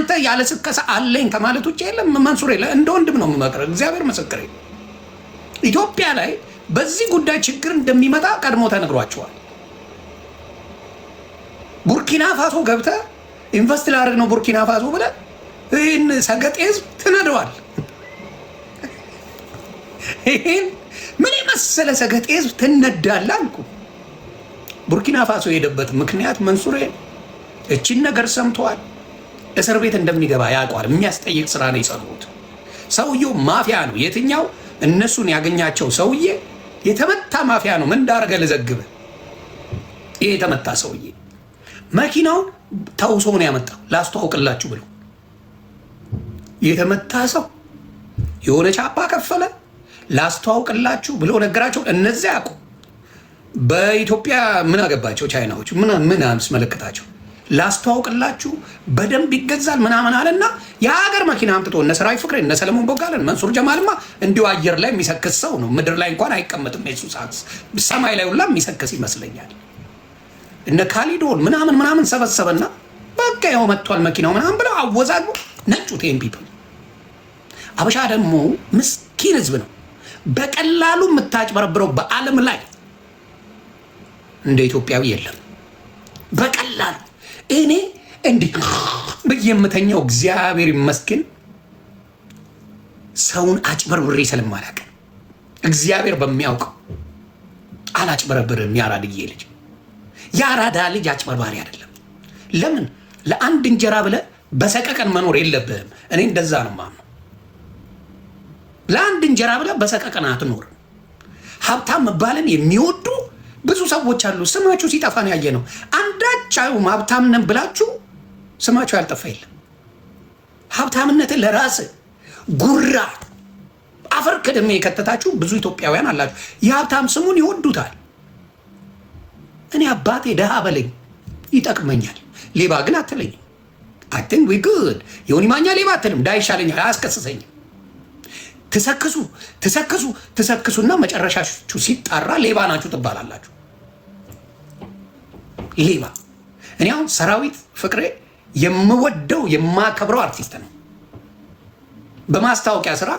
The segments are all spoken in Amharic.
አንተ ያለ ስከሳ አለኝ ከማለት ውጭ የለም። መንሱር የለ እንደ ወንድም ነው የምመክረው። እግዚአብሔር ምስክሬ። ኢትዮጵያ ላይ በዚህ ጉዳይ ችግር እንደሚመጣ ቀድሞ ተነግሯቸዋል። ቡርኪና ፋሶ ገብተህ ኢንቨስት ላደርግ ነው ቡርኪና ፋሶ ብለህ ይህን ሰገጤ ህዝብ ትነደዋል። ይህን ምን የመሰለ ሰገጤ ህዝብ ትነዳለህ አልኩ። ቡርኪና ፋሶ የሄደበት ምክንያት መንሱሬ እቺን ነገር ሰምተዋል። እስር ቤት እንደሚገባ ያውቀዋል። የሚያስጠይቅ ስራ ነው የሰሩት። ሰውየው ማፊያ ነው። የትኛው እነሱን ያገኛቸው ሰውዬ የተመታ ማፊያ ነው። ምን እንዳደረገ ልዘግብህ። ይሄ የተመታ ሰውዬ መኪናውን ተውሶ ነው ያመጣው። ላስተዋውቅላችሁ ብሎ የተመታ ሰው የሆነ ቻፓ ከፈለ። ላስተዋውቅላችሁ ብሎ ነገራቸው። እነዚያ ያውቁ። በኢትዮጵያ ምን አገባቸው ቻይናዎች? ምን አስመለከታቸው? ላስተዋውቅላችሁ በደንብ ይገዛል ምናምን አለና የሀገር መኪና አምጥቶ እነ ሰራዊት ፍቅሬ እነ ሰለሞን ቦጋለን መንሱር ጀማልማ እንዲሁ አየር ላይ የሚሰክስ ሰው ነው። ምድር ላይ እንኳን አይቀመጥም። የሱስ ሰማይ ላይ ሁላ የሚሰክስ ይመስለኛል። እነ ካሊዶን ምናምን ሰበሰበና በቃ ያው መጥቷል መኪናው ምናምን ብለው አወዛሉ። ነጩ ቴን ፒፕል። አበሻ ደግሞ ምስኪን ህዝብ ነው። በቀላሉ የምታጭበረብረው በዓለም ላይ እንደ ኢትዮጵያዊ የለም። በቀላሉ እኔ እንዲህ በየምተኛው እግዚአብሔር ይመስገን ሰውን አጭበርብሬ ስለማላውቅ እግዚአብሔር በሚያውቀው አላጭበረብርም። ያራድዬ ልጅ ያራዳ ልጅ አጭበርባሪ አይደለም። ለምን ለአንድ እንጀራ ብለህ በሰቀቀን መኖር የለብህም። እኔ እንደዛ ነው ማምነው። ለአንድ እንጀራ ብለህ በሰቀቀን አትኖር። ሀብታም መባልን የሚወዱ ብዙ ሰዎች አሉ። ስማችሁ ሲጠፋ ነው ያየ ነው። አንዳችሁም ሀብታም ነን ብላችሁ ስማችሁ ያልጠፋ የለም። ሀብታምነትን ለራስህ ጉራ አፈር ከደሜ የከተታችሁ ብዙ ኢትዮጵያውያን አላችሁ። የሀብታም ስሙን ይወዱታል። እኔ አባቴ ደሃ በለኝ ይጠቅመኛል፣ ሌባ ግን አትለኝም። አይ ቲንክ ዊ ጉድ። ዮኒ ማኛ ሌባ አትልም፣ ዳ ይሻለኛል፣ አያስከስሰኝም። ትሰክሱና መጨረሻችሁ ሲጣራ ሌባ ናችሁ ትባላላችሁ። ሌባ። እኔ አሁን ሰራዊት ፍቅሬ የምወደው የማከብረው አርቲስት ነው። በማስታወቂያ ስራ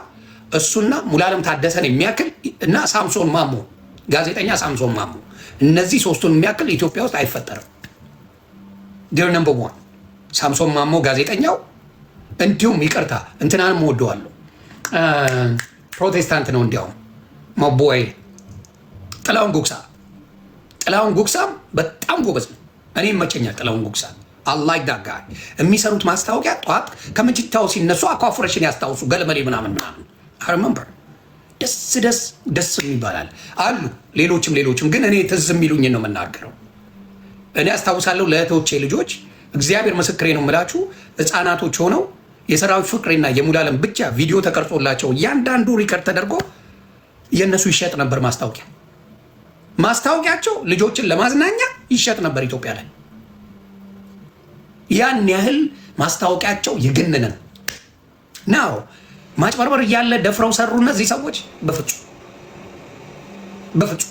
እሱና ሙሉዓለም ታደሰን የሚያክል እና ሳምሶን ማሞ ጋዜጠኛ ሳምሶን ማሞ፣ እነዚህ ሶስቱን የሚያክል ኢትዮጵያ ውስጥ አይፈጠርም። ዴር ነምበር ዋን ሳምሶን ማሞ ጋዜጠኛው፣ እንዲሁም ይቅርታ እንትናንም ወደዋለሁ ፕሮቴስታንት ነው እንዲያውም ማቦይ ጥላሁን ጉግሳም በጣም ጎበዝ ነው። እኔ ይመቸኛል ጥላሁን ጉግሳ። አላይክ ዳት ጋይ። የሚሰሩት ማስታወቂያ ጠዋት ከምንጭታው ሲነሱ አኳፍረሽን ያስታውሱ ገለመሌ ምናምን አርመምበር ደስ ይባላል አሉ። ሌሎችም ግን እኔ ትዝ የሚሉኝ ነው የምናገረው። እኔ አስታውሳለሁ ለእህቶቼ ልጆች እግዚአብሔር ምስክሬ ነው የምላችሁ ህፃናቶች ሆነው የሰራዊት ፍቅሬና የሙሉዓለም ብቻ ቪዲዮ ተቀርጾላቸው እያንዳንዱ ሪከርድ ተደርጎ የእነሱ ይሸጥ ነበር። ማስታወቂያቸው ልጆችን ለማዝናኛ ይሸጥ ነበር ኢትዮጵያ ላይ። ያን ያህል ማስታወቂያቸው የገነነ ነው። ማጭበርበር እያለ ደፍረው ሰሩ እነዚህ ሰዎች። በፍጹም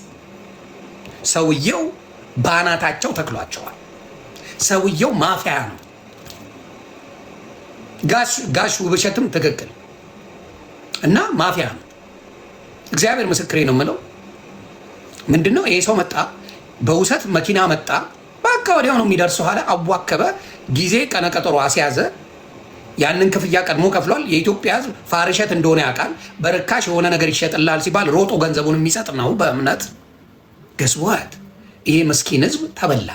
ሰውየው በአናታቸው ተክሏቸዋል። ሰውየው ማፊያ ነው። ጋሽ ውብሸትም ትክክል እና ማፊያ ነው። እግዚአብሔር ምስክሬ ነው የምለው። ምንድነው ይሄ ሰው መጣ፣ በውሰት መኪና መጣ፣ በቃ ወዲያው ነው የሚደርሰው አለ። አዋከበ፣ ጊዜ ቀነቀጠሮ አስያዘ። ያንን ክፍያ ቀድሞ ከፍሏል። የኢትዮጵያ ሕዝብ ፋርሸት እንደሆነ ያውቃል። በርካሽ የሆነ ነገር ይሸጥላል ሲባል ሮጦ ገንዘቡን የሚሰጥ ነው በእምነት ገስዋት። ይሄ ምስኪን ሕዝብ ተበላ።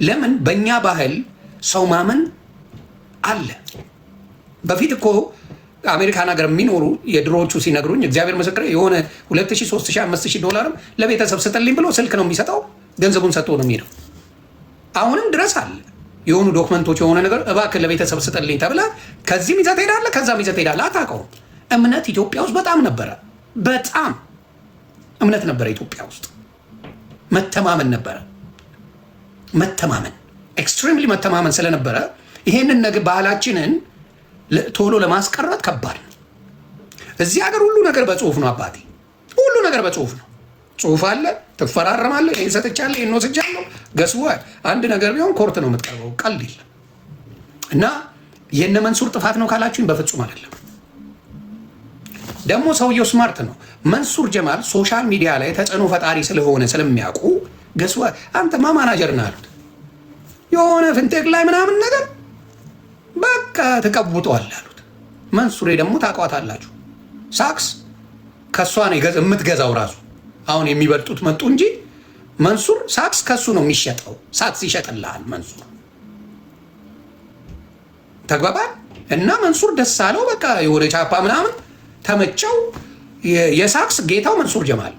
ለምን? በእኛ ባህል ሰው ማመን አለ። በፊት እኮ አሜሪካን ሀገር የሚኖሩ የድሮዎቹ ሲነግሩኝ እግዚአብሔር ምስክር የሆነ 2000፣ 3000፣ 5000 ዶላርም ለቤተሰብ ስጥልኝ ብሎ ስልክ ነው የሚሰጠው። ገንዘቡን ሰጥቶ ነው የሚሄደው። አሁንም ድረስ አለ። የሆኑ ዶክመንቶች የሆነ ነገር እባክህ ለቤተሰብ ስጥልኝ ተብላ ከዚህም ይዘህ ትሄዳለህ፣ ከዛም ይዘህ ትሄዳለህ። አታውቀውም። እምነት ኢትዮጵያ ውስጥ በጣም ነበረ። በጣም እምነት ነበረ ኢትዮጵያ ውስጥ። መተማመን ነበረ። ኤክስትሪምሊ መተማመን ስለነበረ ይሄንን ነገር ባህላችንን ቶሎ ለማስቀረት ከባድ ነው። እዚህ ሀገር ሁሉ ነገር በጽሁፍ ነው አባቴ፣ ሁሉ ነገር በጽሁፍ ነው። ጽሁፍ አለ፣ ትፈራረማለህ። ይህን ሰጥቻለሁ፣ ይህን ወስጃለሁ። ገስዋ አንድ ነገር ቢሆን ኮርት ነው የምትቀርበው። ቀልድ የለም። እና የነ መንሱር ጥፋት ነው ካላችሁኝ በፍጹም አይደለም። ደግሞ ሰውየው ስማርት ነው። መንሱር ጀማል ሶሻል ሚዲያ ላይ ተጽዕኖ ፈጣሪ ስለሆነ ስለሚያውቁ ገስዋ አንተማ ማናጀር ነህ አሉት። የሆነ ፍንቴክ ላይ ምናምን ነገር በቃ ተቀውጠዋል አሉት። መንሱሬ ደግሞ ታውቋታላችሁ፣ ሳክስ ከእሷ ነው የምትገዛው ራሱ። አሁን የሚበልጡት መጡ እንጂ መንሱር ሳክስ ከሱ ነው የሚሸጠው። ሳክስ ይሸጥልሃል መንሱር። ተግባባል። እና መንሱር ደስ አለው። በቃ የሆነ ቻፓ ምናምን ተመቸው። የሳክስ ጌታው መንሱር ጀማል።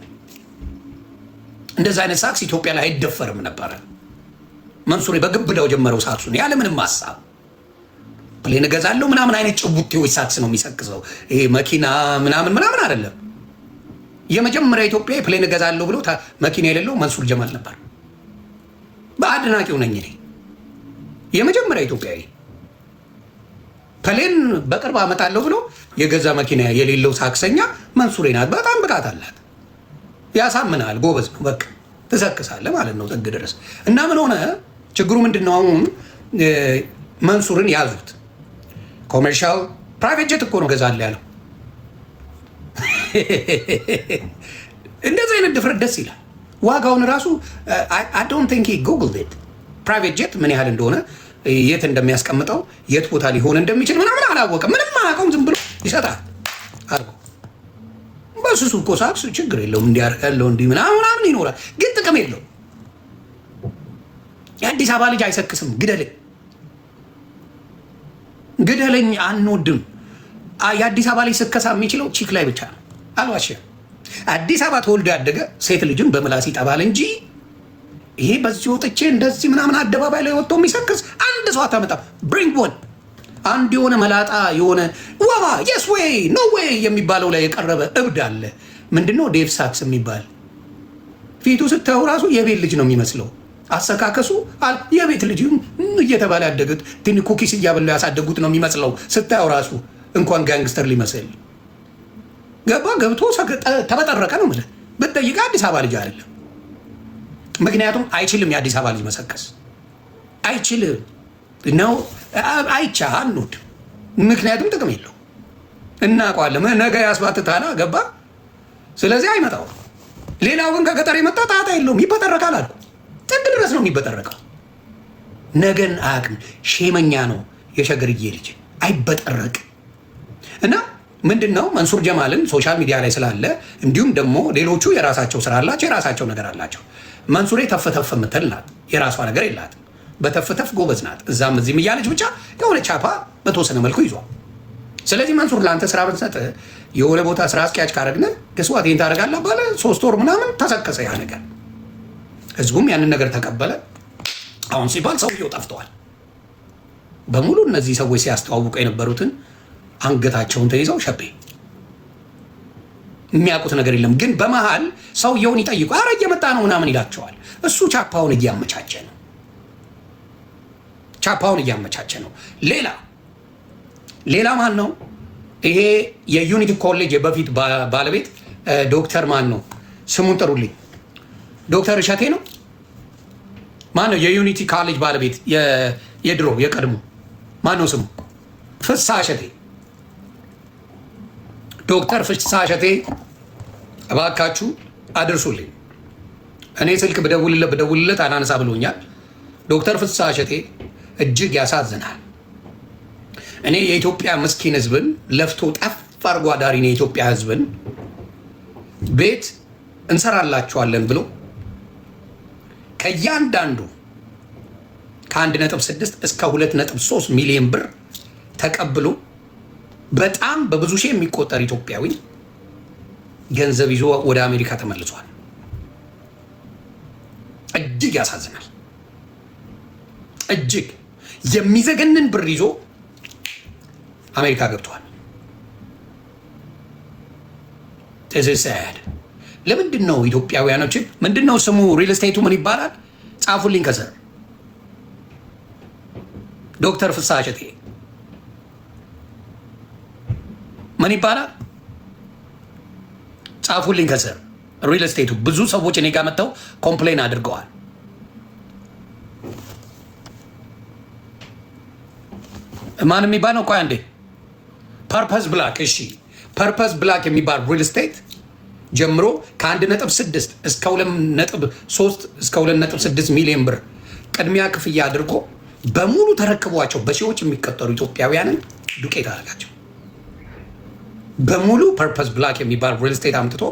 እንደዛ አይነት ሳክስ ኢትዮጵያ ላይ አይደፈርም ነበረ። መንሱር በግብዳው ጀመረው ሳክሱን ያለምንም ሀሳብ። ፕሌን እገዛለሁ ምናምን አይነት ጭቡቴዎች ሳክስ ነው የሚሰክሰው። ይሄ መኪና ምናምን ምናምን አይደለም። የመጀመሪያ ኢትዮጵያ ፕሌን እገዛለሁ ብሎ መኪና የሌለው መንሱር ጀማል ነበር። በአድናቂው ነኝ እኔ። የመጀመሪያ ኢትዮጵያዊ ፕሌን በቅርብ አመጣለሁ ብሎ የገዛ መኪና የሌለው ሳክሰኛ መንሱሬ ናት። በጣም ብቃት አላት። ያሳምናል። ጎበዝ ነው። በቃ ትሰክሳለህ ማለት ነው ጥግ ድረስ። እና ምን ሆነ ችግሩ ምንድን ነው? አሁን መንሱርን ያዙት። ኮሜርሻል ፕራይቬት ጀት እኮ ነው ገዛለሁ ያለው። እንደዚህ አይነት ድፍረት ደስ ይላል። ዋጋውን ራሱ አይ ዶንት ቲንክ ሂ ጉግልድ ኢት። ፕራይቬት ጀት ምን ያህል እንደሆነ የት እንደሚያስቀምጠው የት ቦታ ሊሆን እንደሚችል ምናምን አላወቀም። ምንም አላውቀውም። ዝም ብሎ ይሰጣል አርጎ በሱሱ እኮ ሳክስ ችግር የለውም እንዲያርጋለው እንዲህ ምናምን ይኖራል፣ ግን ጥቅም የለውም። የአዲስ አበባ ልጅ አይሰክስም። ግደለኝ አንወድም። የአዲስ አበባ ልጅ ስከሳ የሚችለው ቺክ ላይ ብቻ ነው። አልዋሽም። አዲስ አበባ ተወልዶ ያደገ ሴት ልጅን በምላስ ይጠባል እንጂ ይሄ በዚህ ወጥቼ እንደዚህ ምናምን አደባባይ ላይ ወጥቶ የሚሰክስ አንድ ሰው አታመጣም። ብሪንግ ወን አንድ የሆነ መላጣ የሆነ ወባ የስ ዌይ ኖ ዌይ የሚባለው ላይ የቀረበ እብድ አለ። ምንድነው ዴቭ ሳክስ የሚባል ፊቱ ስታየው ራሱ የቤት ልጅ ነው የሚመስለው። አሰካከሱ የቤት ልጅ እየተባለ ያደጉት ትን ኩኪስ እያበሉ ያሳደጉት ነው የሚመስለው ስታየው ራሱ እንኳን ጋንግስተር ሊመስል ገብቶ ተበጠረቀ ነው ማለት ብትጠይቅ አዲስ አበባ ልጅ አይደለም። ምክንያቱም አይችልም። የአዲስ አበባ ልጅ መሰከስ አይችልም ነው። አይቻ አንድ ምክንያቱም ጥቅም የለው እናውቀዋለን። ነገ ያስባትታላ ገባ። ስለዚህ አይመጣው። ሌላው ግን ከገጠር የመጣ ጣጣ የለውም። ይበጠረቃል አልኩ። ጥግ ድረስ ነው የሚበጠረቀው። ነገን አያውቅም። ሼመኛ ነው የሸገርዬ ልጅ አይበጠረቅ እና ምንድን ነው መንሱር ጀማልን ሶሻል ሚዲያ ላይ ስላለ እንዲሁም ደግሞ ሌሎቹ የራሳቸው ስራ አላቸው፣ የራሳቸው ነገር አላቸው። መንሱሬ ተፍተፍ የምትል ናት። የራሷ ነገር የላት። በተፍተፍ ጎበዝ ናት። እዛም እዚህም እያለች ብቻ የሆነ ቻፓ በተወሰነ መልኩ ይዟል። ስለዚህ መንሱር ለአንተ ስራ ብትሰጥ የሆነ ቦታ ስራ አስኪያጅ ካረግነ ገስዋት ይህን ታደርጋለህ ባለ 3 ወር ምናምን ተሰከሰ ያ ነገር። ህዝቡም ያንን ነገር ተቀበለ። አሁን ሲባል ሰውየው ጠፍተዋል በሙሉ። እነዚህ ሰዎች ሲያስተዋውቁ የነበሩትን አንገታቸውን ተይዘው ሸቤ የሚያውቁት ነገር የለም። ግን በመሃል ሰውየውን ይጠይቁ። አረ እየመጣ ነው ምናምን ይላቸዋል። እሱ ቻፓውን እያመቻቸ ነው። ቻፓውን እያመቻቸ ነው። ሌላ ማን ነው? ይሄ የዩኒቲ ኮሌጅ በፊት ባለቤት ዶክተር ማን ነው? ስሙን ጥሩልኝ። ዶክተር እሸቴ ነው። ማን ነው የዩኒቲ ኮሌጅ ባለቤት? የድሮ የቀድሞ ማን ነው ስሙ? ፍስሐ እሸቴ። ዶክተር ፍስሐ እሸቴ እባካችሁ አድርሱልኝ። እኔ ስልክ ብደውልለት አናነሳ ብሎኛል። ዶክተር ፍስሐ እሸቴ እጅግ ያሳዝናል። እኔ የኢትዮጵያ ምስኪን ህዝብን ለፍቶ ጠፍ አድርጎ አዳሪን የኢትዮጵያ ህዝብን ቤት እንሰራላቸዋለን ብሎ ከእያንዳንዱ ከ1.6 እስከ 2.3 ሚሊዮን ብር ተቀብሎ በጣም በብዙ ሺህ የሚቆጠር ኢትዮጵያዊ ገንዘብ ይዞ ወደ አሜሪካ ተመልሷል። እጅግ ያሳዝናል። እጅግ የሚዘገንን ብር ይዞ አሜሪካ ገብቷል። ተዘሳያድ ለምንድን ነው ኢትዮጵያውያኖች? ምንድን ነው ስሙ? ሪል ስቴቱ ምን ይባላል? ጻፉልኝ ከስር። ዶክተር ፍስሐ እሸቴ ምን ይባላል? ጻፉልኝ ከስር። ሪል ስቴቱ ብዙ ሰዎች እኔ ጋር መጥተው ኮምፕሌን አድርገዋል። ማን የሚባል ነው? ቆይ አንዴ ፐርፐዝ ብላክ። እሺ ፐርፐዝ ብላክ የሚባል ሪል ስቴት ጀምሮ ከ1.6 እስከ 2.3 እስከ 2.6 ሚሊዮን ብር ቅድሚያ ክፍያ አድርጎ በሙሉ ተረክቧቸው በሺዎች የሚቆጠሩ ኢትዮጵያውያንን ዱቄት አደረጋቸው። በሙሉ ፐርፐዝ ብላክ የሚባል ሪል ስቴት አምጥቶ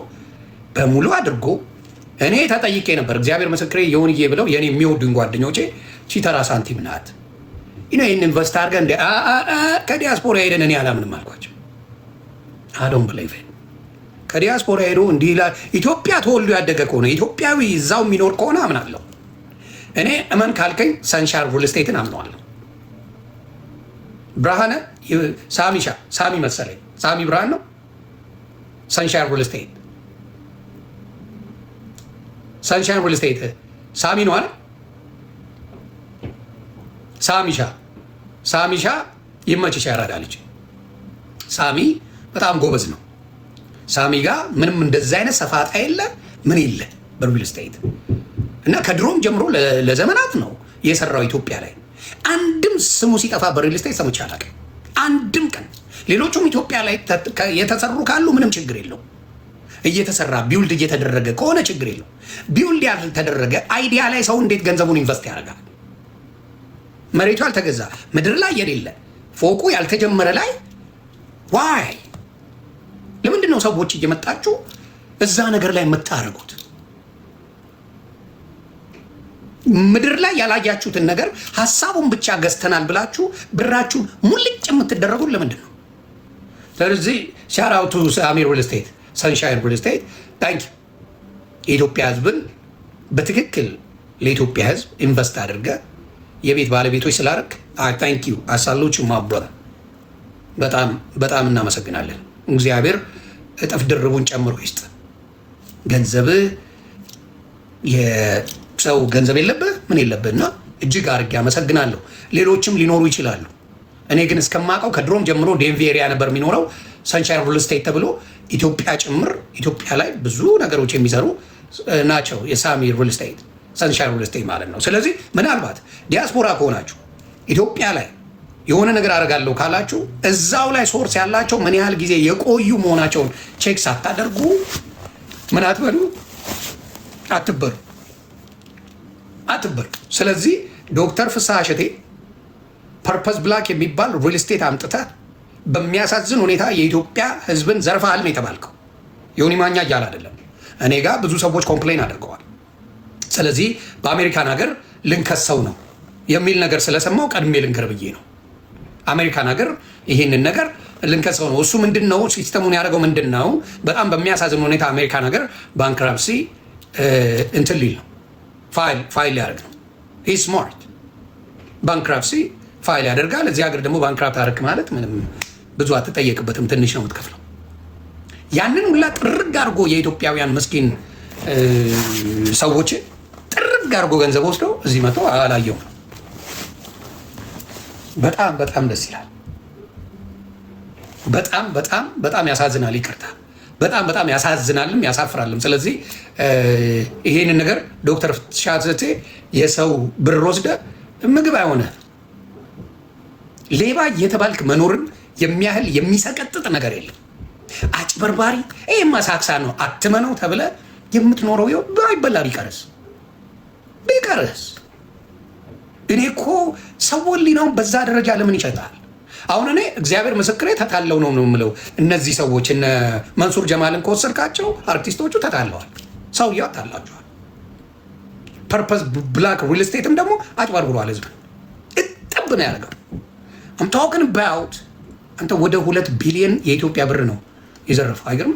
በሙሉ አድርጎ እኔ ተጠይቄ ነበር። እግዚአብሔር ምስክሬ የሆንዬ ብለው የኔ የሚወዱኝ ጓደኞቼ ቺተራ ሳንቲም ናት ይህን ኢንቨስት አድርገህ እንደ ከዲያስፖራ ሄደን እኔ አላምንም አልኳቸው። አዶን ብሌቭ ከዲያስፖራ ሄዶ እንዲህ ኢትዮጵያ ተወልዶ ያደገ ከሆነ ኢትዮጵያዊ እዛው የሚኖር ከሆነ አምናለሁ። እኔ እመን ካልከኝ ሰንሻር ሪል ስቴትን አምነዋለሁ። ብርሃነ ሳሚ መሰለኝ ሳሚ ብርሃን ነው። ሰንሻር ሪል ስቴት ሰንሻይን ሪል ስቴት ሳሚ ነው አለ። ሳሚሻ ይመችሽ ያራዳለች። ሳሚ በጣም ጎበዝ ነው። ሳሚ ጋር ምንም እንደዛ አይነት ሰፋጣ የለ ምን የለ በሪል ስቴት እና ከድሮም ጀምሮ ለዘመናት ነው የሰራው ኢትዮጵያ ላይ። አንድም ስሙ ሲጠፋ በሪል ስቴት ሰምቼ አላውቅም አንድም ቀን። ሌሎቹም ኢትዮጵያ ላይ የተሰሩ ካሉ ምንም ችግር የለው። እየተሰራ ቢውልድ እየተደረገ ከሆነ ችግር የለው። ቢውልድ ያልተደረገ አይዲያ ላይ ሰው እንዴት ገንዘቡን ኢንቨስት ያደርጋል? መሬቱ ያልተገዛ ምድር ላይ የሌለ ፎቁ ያልተጀመረ ላይ ዋይ ለምንድን ነው ሰዎች እየመጣችሁ እዛ ነገር ላይ የምታደርጉት? ምድር ላይ ያላያችሁትን ነገር ሀሳቡን ብቻ ገዝተናል ብላችሁ ብራችሁን ሙልጭ የምትደረጉት ለምንድን ነው? ስለዚህ ሻራውቱ ሳሚ ሪል ስቴት ሰንሻይን ሪል ስቴት ታንክ የኢትዮጵያ ሕዝብን በትክክል ለኢትዮጵያ ሕዝብ ኢንቨስት አድርገ የቤት ባለቤቶች ስላደረግ ታንክ ዩ አሳሎች ማብረ በጣም እናመሰግናለን። እግዚአብሔር እጥፍ ድርቡን ጨምሮ ይስጥ። ገንዘብ የሰው ገንዘብ የለብህ ምን የለብህ እና እጅግ አድርጌ አመሰግናለሁ። ሌሎችም ሊኖሩ ይችላሉ። እኔ ግን እስከማውቀው ከድሮም ጀምሮ ዴንቪ ኤሪያ ነበር የሚኖረው ሰንሻይን ሪል ስቴት ተብሎ ኢትዮጵያ ጭምር ኢትዮጵያ ላይ ብዙ ነገሮች የሚሰሩ ናቸው። የሳሚ ሪል ስቴት ሰንሻይን ሪል ስቴት ማለት ነው። ስለዚህ ምናልባት ዲያስፖራ ከሆናችሁ ኢትዮጵያ ላይ የሆነ ነገር አደርጋለሁ ካላችሁ እዛው ላይ ሶርስ ያላቸው ምን ያህል ጊዜ የቆዩ መሆናቸውን ቼክ ሳታደርጉ ምን አትበሉ፣ አትበሉ። ስለዚህ ዶክተር ፍስሐ እሸቴ ፐርፐዝ ብላክ የሚባል ሪል ስቴት አምጥተህ በሚያሳዝን ሁኔታ የኢትዮጵያ ሕዝብን ዘርፈሃል ነው የተባልከው። ዮኒ ማኛ እያለ አይደለም። እኔ ጋር ብዙ ሰዎች ኮምፕሌን አድርገዋል። ስለዚህ በአሜሪካን ሀገር ልንከሰው ነው የሚል ነገር ስለሰማው ቀድሜ ልንገር ብዬ ነው። አሜሪካን ሀገር ይህንን ነገር ልንከሰው ነው። እሱ ምንድን ነው ሲስተሙን ያደረገው ምንድን ነው? በጣም በሚያሳዝን ሁኔታ አሜሪካን ሀገር ባንክራፕሲ እንትን ሊል ነው፣ ፋይል ሊያደርግ ነው። ስማርት ባንክራፕሲ ፋይል ያደርጋል። እዚህ ሀገር ደግሞ ባንክራፕት አደረክ ማለት ምንም ብዙ አትጠየቅበትም፣ ትንሽ ነው የምትከፍለው። ያንን ሁላ ጥርግ አድርጎ የኢትዮጵያውያን ምስኪን ሰዎች ጥርግ አድርጎ ገንዘብ ወስደው እዚህ መጥተው አላየውም። በጣም ደስ ይላል። በጣም ያሳዝናል። ይቅርታ በጣም ያሳዝናልም ያሳፍራልም። ስለዚህ ይሄንን ነገር ዶክተር ሻዘቴ የሰው ብር ወስደ ምግብ አይሆነ ሌባ እየተባልክ መኖርን የሚያህል የሚሰቀጥጥ ነገር የለም። አጭበርባሪ ይህ ማሳክሳ ነው አትመነው ተብለ የምትኖረው ባይበላ ቢቀርስ እኔ እኮ ሰውን ሊናውን በዛ ደረጃ ለምን ይሸጣል? አሁን እኔ እግዚአብሔር ምስክሬ ተታለው ነው የምለው። እነዚህ ሰዎች እነ መንሱር ጀማልን ከወሰድካቸው አርቲስቶቹ ተታለዋል። ሰውየው አታላቸዋል። ፐርፐዝ ብላክ ሪል ስቴትም ደግሞ አጭበርብሯል። ህዝብ እጥብ ነው ያደርገው። አምታወቅን ባውት አንተ ወደ 2 ቢሊዮን የኢትዮጵያ ብር ነው የዘረፈው። አይገርም?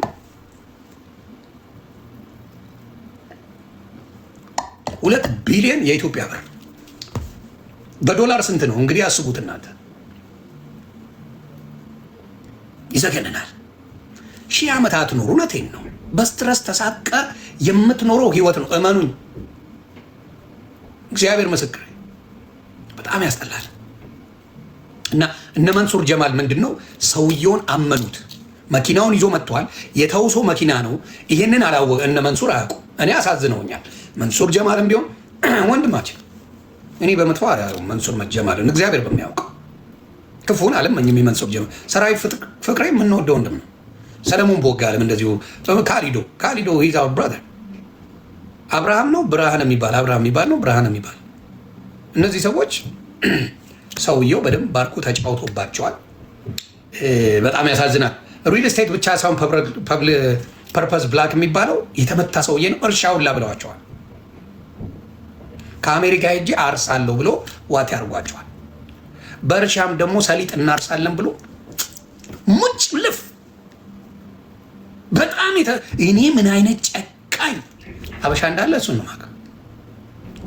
2 ቢሊዮን የኢትዮጵያ ብር በዶላር ስንት ነው እንግዲህ አስቡት እናንተ። ይዘገንናል። 1000 ዓመታት ኖሩ። እውነቴን ነው። በስትረስ ተሳቀ የምትኖረው ህይወት ነው። እመኑኝ፣ እግዚአብሔር ምስክር በጣም ያስጠላል። እና እነ መንሱር ጀማል ምንድን ነው ሰውየውን አመኑት። መኪናውን ይዞ መጥቷል። የተውሶ መኪና ነው። ይሄንን አላወቀ እነ መንሱር አያውቁ። እኔ አሳዝነውኛል። መንሱር ጀማልም ቢሆን ወንድማችን፣ እኔ በመጥፎ አላየውም መንሱር ጀማልን፣ እግዚአብሔር በሚያውቀው ክፉን አልመኝም። የመንሶብ ጀመር ሰራዊት ፍቅሬ የምንወደው ወንድም ነው። ሰለሞን ቦጋለም እንደዚሁ ካሊዶ ሂዝ አወር ብራዘር። አብርሃም ነው ብርሃን የሚባል አብርሃም የሚባል ነው ብርሃን የሚባል እነዚህ ሰዎች ሰውየው በደንብ ባርኮ ተጫውቶባቸዋል። በጣም ያሳዝናል። ሪል ስቴት ብቻ ሳይሆን ፐርፐዝ ብላክ የሚባለው የተመታ ሰውዬ ነው። እርሻውን ላ ብለዋቸዋል። ከአሜሪካ ሄጄ አርሳለሁ ብሎ ዋት ያርጓቸዋል። በእርሻም ደግሞ ሰሊጥ እናርሳለን ብሎ ሙጭ ልፍ በጣም እኔ ምን አይነት ጨካኝ አበሻ እንዳለ እሱን ነው የማውቀው።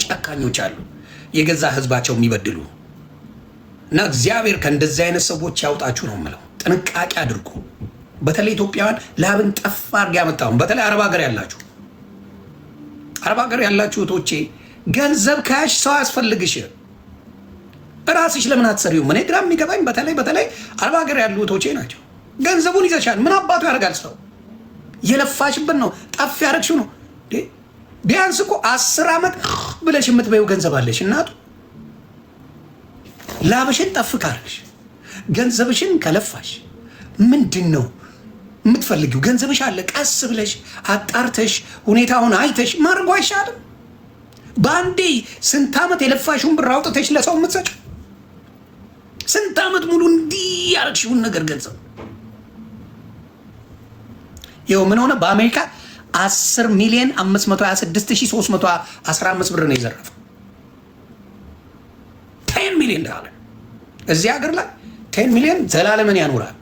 ጨካኞች አሉ የገዛ ህዝባቸው የሚበድሉ እና እግዚአብሔር ከእንደዚህ አይነት ሰዎች ያውጣችሁ ነው የምለው። ጥንቃቄ አድርጉ። በተለይ ኢትዮጵያውያን ላብን ጠፍ አድርግ ያመጣው በተለይ አረብ ሀገር ያላችሁ እህቶቼ ገንዘብ ካሽ ሰው አያስፈልግሽ። እራስሽ ለምን አትሰሪውም? እኔ ግራ የሚገባኝ በተለይ አረብ ሀገር ያሉ እህቶቼ ናቸው። ገንዘቡን ይዘሻል፣ ምን አባቱ ያደርጋል? ሰው የለፋሽበት ነው ጠፍ ያደረግሽው ነው። ቢያንስ እኮ 10 ዓመት ብለሽ የምትበይው ገንዘብ አለሽ። እናቱ ላብሽን ጠፍ ካረግሽ ገንዘብሽን ከለፋሽ ምንድን ነው የምትፈልጊው? ገንዘብሽ አለ። ቀስ ብለሽ አጣርተሽ ሁኔታውን አይተሽ ማድረጉ አይሻልም? በአንዴ ስንት ዓመት የለፋሽውን ብር አውጥተሽ ለሰው የምትሰጭ ስንት ዓመት ሙሉ እንዲህ ያረግሽውን ነገር ገንዘብ ይኸው ምን ሆነ? በአሜሪካ 10,526,315 ብር ነው የዘረፈው። 10 ሚሊዮን ዶላር እዚህ ሀገር ላይ 10 ሚሊዮን ዘላለምን ያኖራል፣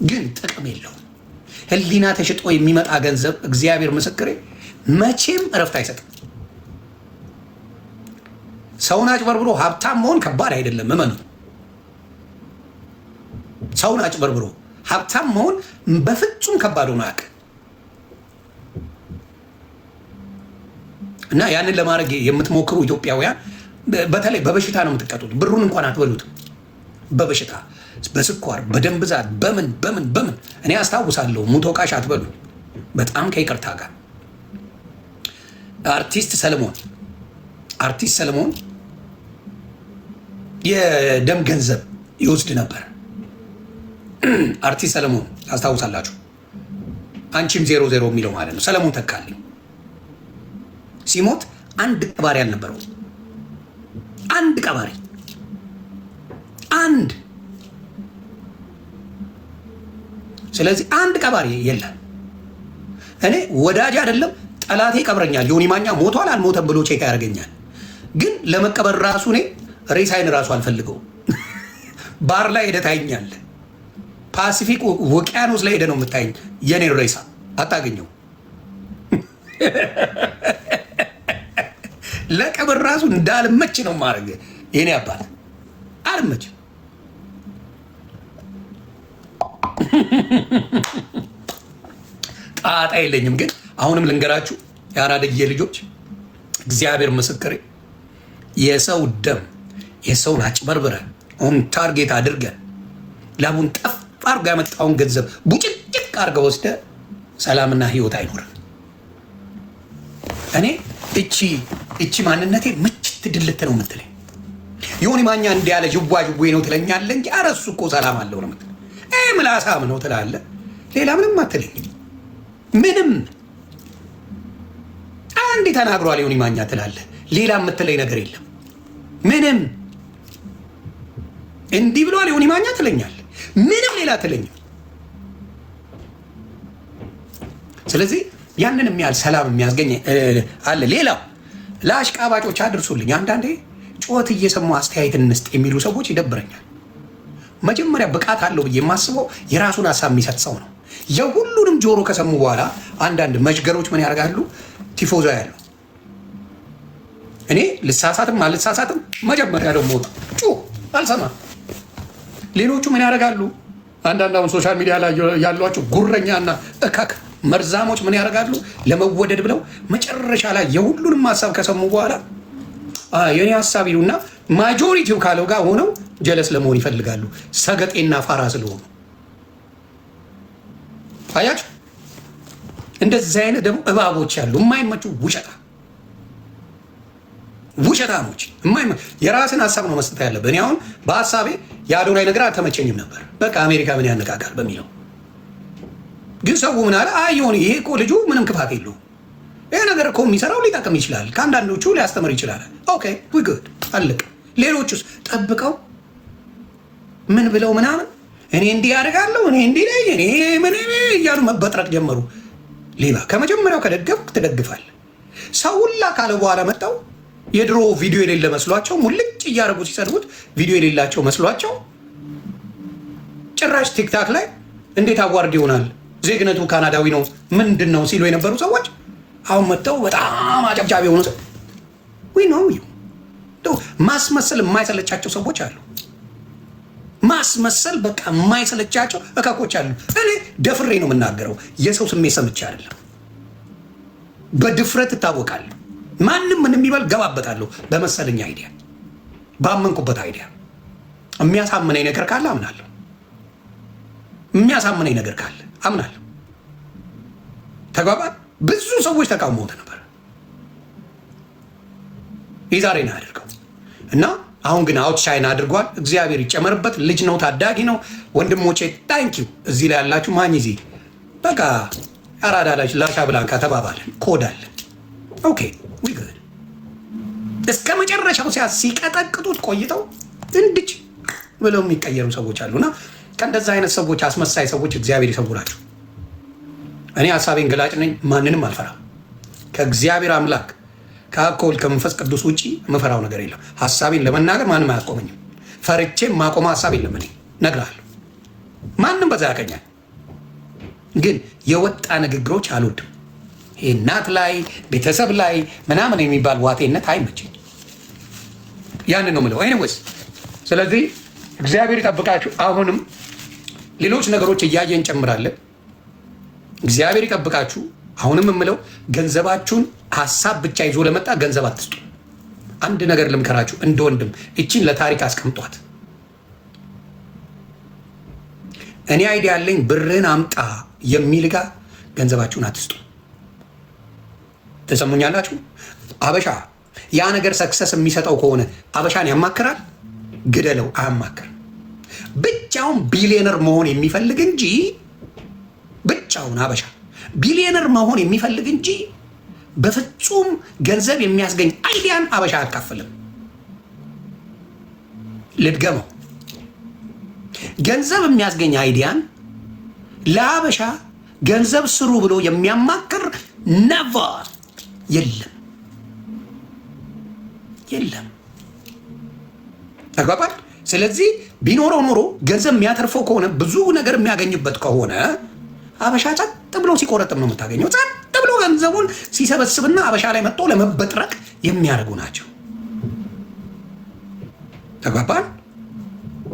ግን ጥቅም የለውም። ህሊና ተሽጦ የሚመጣ ገንዘብ እግዚአብሔር ምስክሬ መቼም እረፍት አይሰጥም። ሰውን አጭበርብሮ ሀብታም መሆን ከባድ አይደለም። እመኑ። ሰውን አጭበርብሮ ሀብታም መሆን በፍጹም ከባድ ሆኖ አያውቅም። እና ያንን ለማድረግ የምትሞክሩ ኢትዮጵያውያን በተለይ በበሽታ ነው የምትቀጡት። ብሩን እንኳን አትበሉትም። በበሽታ በስኳር በደም ብዛት በምን እኔ አስታውሳለሁ። ሙቶቃሽ አትበሉ። በጣም ከይቅርታ ጋር አርቲስት ሰለሞን የደም ገንዘብ ይወስድ ነበር። አርቲስት ሰለሞን አስታውሳላችሁ። አንቺም 00 የሚለው ማለት ነው። ሰለሞን ተካልኝ ሲሞት አንድ ቀባሪ አልነበረው። አንድ ቀባሪ ስለዚህ አንድ ቀባሪ የለም። እኔ ወዳጅ አይደለም ጠላቴ ቀብረኛል። ዮኒ ማኛ ሞቷል አልሞተም ብሎ ቼክ ያደርገኛል። ግን ለመቀበር ራሱ እኔ ሬሳይን ራሱ አልፈልገው። ባር ላይ ሄደህ ታይኛለህ። ፓሲፊክ ውቅያኖስ ላይ ሄደህ ነው የምታይኝ። የኔ ሬሳ አታገኘው። ለቀብር ራሱ እንዳልመች ነው ማድረግ። የኔ አባት አልመች። ጣጣ የለኝም። ግን አሁንም ልንገራችሁ የአራድዬ ልጆች፣ እግዚአብሔር ምስክሬ፣ የሰው ደም የሰውን አጭበርብረ ኦን ታርጌት አድርገ ላቡን ጠፍ አርጋ ያመጣውን ገንዘብ ቡጭጭቅ አርገ ወስደ ሰላምና ህይወት አይኖርም። እኔ እቺ ማንነቴ ምችት ድልት ነው የምትለኝ። ዮኒ ማኛ እንዲያለ ጅዋ ነው ትለኛለ እንጂ ኧረ እሱ እኮ ሰላም አለው ነው የምትለኝ። ምላሳም ነው ትላለ። ሌላ ምንም አትለኝ። ምንም አንዴ ተናግሯል ዮኒ ማኛ ትላለ። ሌላ የምትለኝ ነገር የለም። ምንም እንዲህ ብሏል ዮኒ ማኛ ትለኛለ። ምንም ሌላ ትለኝም። ስለዚህ ያንን የሚያህል ሰላም የሚያስገኝ አለ። ሌላው ለአሽቃባጮች አድርሱልኝ። አንዳንዴ ጩኸት እየሰሙ አስተያየት እንስጥ የሚሉ ሰዎች ይደብረኛል። መጀመሪያ ብቃት አለው ብዬ የማስበው የራሱን ሀሳብ የሚሰጥ ሰው ነው። የሁሉንም ጆሮ ከሰሙ በኋላ አንዳንድ መሽገሮች ምን ያደርጋሉ? ቲፎዞ ያለው እኔ ልሳሳትም አልሳሳትም መጀመሪያ ደግሞ አልሰማም። ሌሎቹ ምን ያደርጋሉ? አንዳንድ አሁን ሶሻል ሚዲያ ላይ ያሏቸው ጉረኛና እካክ መርዛሞች ምን ያደርጋሉ? ለመወደድ ብለው መጨረሻ ላይ የሁሉንም ሀሳብ ከሰሙ በኋላ የኔ ሀሳብ ይሉና ማጆሪቲው ካለው ጋር ሆነው ጀለስ ለመሆን ይፈልጋሉ። ሰገጤና ፋራ ስለሆኑ አያችሁ። እንደዚህ አይነት ደግሞ እባቦች ያሉ የማይመቹ ውሸታሞች የራስን ሀሳብ ነው መስጠት ያለብህ። እኔ አሁን በሀሳቤ የአዶናይ ነገር አልተመቸኝም ነበር። በቃ አሜሪካ ምን ያነቃቃል በሚለው ግን ሰው ምን አለ? አይ ይሁን ይሄ እኮ ልጁ ምንም ክፋት የለውም። ይሄ ነገር እኮ የሚሰራው ሊጠቅም ይችላል፣ ከአንዳንዶቹ ሊያስተምር ይችላል። ኦኬ ዊ ጉድ አለቅ። ሌሎቹስ ጠብቀው ምን ብለው ምናምን እኔ እንዲህ ያደርጋለሁ እኔ እንዲህ ላይ እኔ ምን እያሉ መበጥረቅ ጀመሩ። ሌባ ከመጀመሪያው ከደገፍክ ትደግፋለህ። ሰው ሁላ ካለ በኋላ መጣው የድሮ ቪዲዮ የሌለ መስሏቸው ሙልጭ እያደረጉ ሲሰድቡት ቪዲዮ የሌላቸው መስሏቸው ጭራሽ ቲክታክ ላይ እንዴት አዋርድ ይሆናል ዜግነቱ ካናዳዊ ነው ምንድን ነው ሲሉ የነበሩ ሰዎች አሁን መጥተው በጣም አጨብጫቢ የሆኑ ማስመሰል የማይሰለቻቸው ሰዎች አሉ። ማስመሰል በቃ የማይሰለቻቸው እካኮች አሉ። እኔ ደፍሬ ነው የምናገረው፣ የሰው ስሜት ሰምቼ አይደለም። በድፍረት እታወቃለሁ። ማንም ምን የሚበል ገባበታለሁ። በመሰለኝ አይዲያ፣ ባመንኩበት አይዲያ የሚያሳምነኝ ነገር ካለ አምናለሁ። የሚያሳምነኝ ነገር ካለ አምናለሁ። ተግባባን። ብዙ ሰዎች ተቃውሞት ነበር። የዛሬን አያደርገው እና አሁን ግን አውት ሻይን አድርጓል። እግዚአብሔር ይጨመርበት። ልጅ ነው፣ ታዳጊ ነው። ወንድሞቼ ታንኪዩ። እዚህ ላይ ያላችሁ ማኝ ዚ በቃ አራዳላች ላሻ ብላንካ ተባባለን። ኮዳለን። ኦኬ ዊ ጉድ። እስከ መጨረሻው ሲቀጠቅጡት ቆይተው እንድች ብለው የሚቀየሩ ሰዎች አሉና ከእንደዛ አይነት ሰዎች፣ አስመሳይ ሰዎች እግዚአብሔር ይሰውራቸው። እኔ ሀሳቤን ገላጭ ነኝ። ማንንም አልፈራም። ከእግዚአብሔር አምላክ ከአብ ከመንፈስ ቅዱስ ውጭ የምፈራው ነገር የለም። ሀሳቤን ለመናገር ማንም አያቆመኝም። ፈርቼ ማቆመ ሀሳብ የለም። እኔ እነግርሃለሁ፣ ማንም በዛ ያቀኛል። ግን የወጣ ንግግሮች አልወድም። ይሄ እናት ላይ ቤተሰብ ላይ ምናምን የሚባል ዋቴነት አይመችኝ። ያንን ነው የምለው። ኤኒዌይስ ስለዚህ እግዚአብሔር ይጠብቃችሁ። አሁንም ሌሎች ነገሮች እያየን እንጨምራለን። እግዚአብሔር ይጠብቃችሁ። አሁንም የምለው ገንዘባችሁን ሀሳብ ብቻ ይዞ ለመጣ ገንዘብ አትስጡ። አንድ ነገር ልምከራችሁ እንደ ወንድም፣ እቺን ለታሪክ አስቀምጧት። እኔ አይዲያ ያለኝ ብርህን አምጣ የሚል ጋር ገንዘባችሁን አትስጡ። ተሰሙኛላችሁ? አበሻ ያ ነገር ሰክሰስ የሚሰጠው ከሆነ አበሻን ያማክራል? ግደለው፣ አያማክር። ብቻውን ቢሊዮነር መሆን የሚፈልግ እንጂ ብቻውን አበሻ ቢሊዮነር መሆን የሚፈልግ እንጂ በፍጹም ገንዘብ የሚያስገኝ አይዲያን አበሻ አያካፍልም። ልድገመው፣ ገንዘብ የሚያስገኝ አይዲያን ለአበሻ ገንዘብ ስሩ ብሎ የሚያማክር ነቨር የለም፣ የለም። ተግባባል። ስለዚህ ቢኖረው ኖሮ ገንዘብ የሚያተርፈው ከሆነ ብዙ ነገር የሚያገኝበት ከሆነ አበሻ ጸጥ ብሎ ሲቆረጥም ነው የምታገኘው። ጸጥ ብሎ ገንዘቡን ሲሰበስብና አበሻ ላይ መጥቶ ለመበጥረቅ የሚያደርጉ ናቸው። ተግባባል።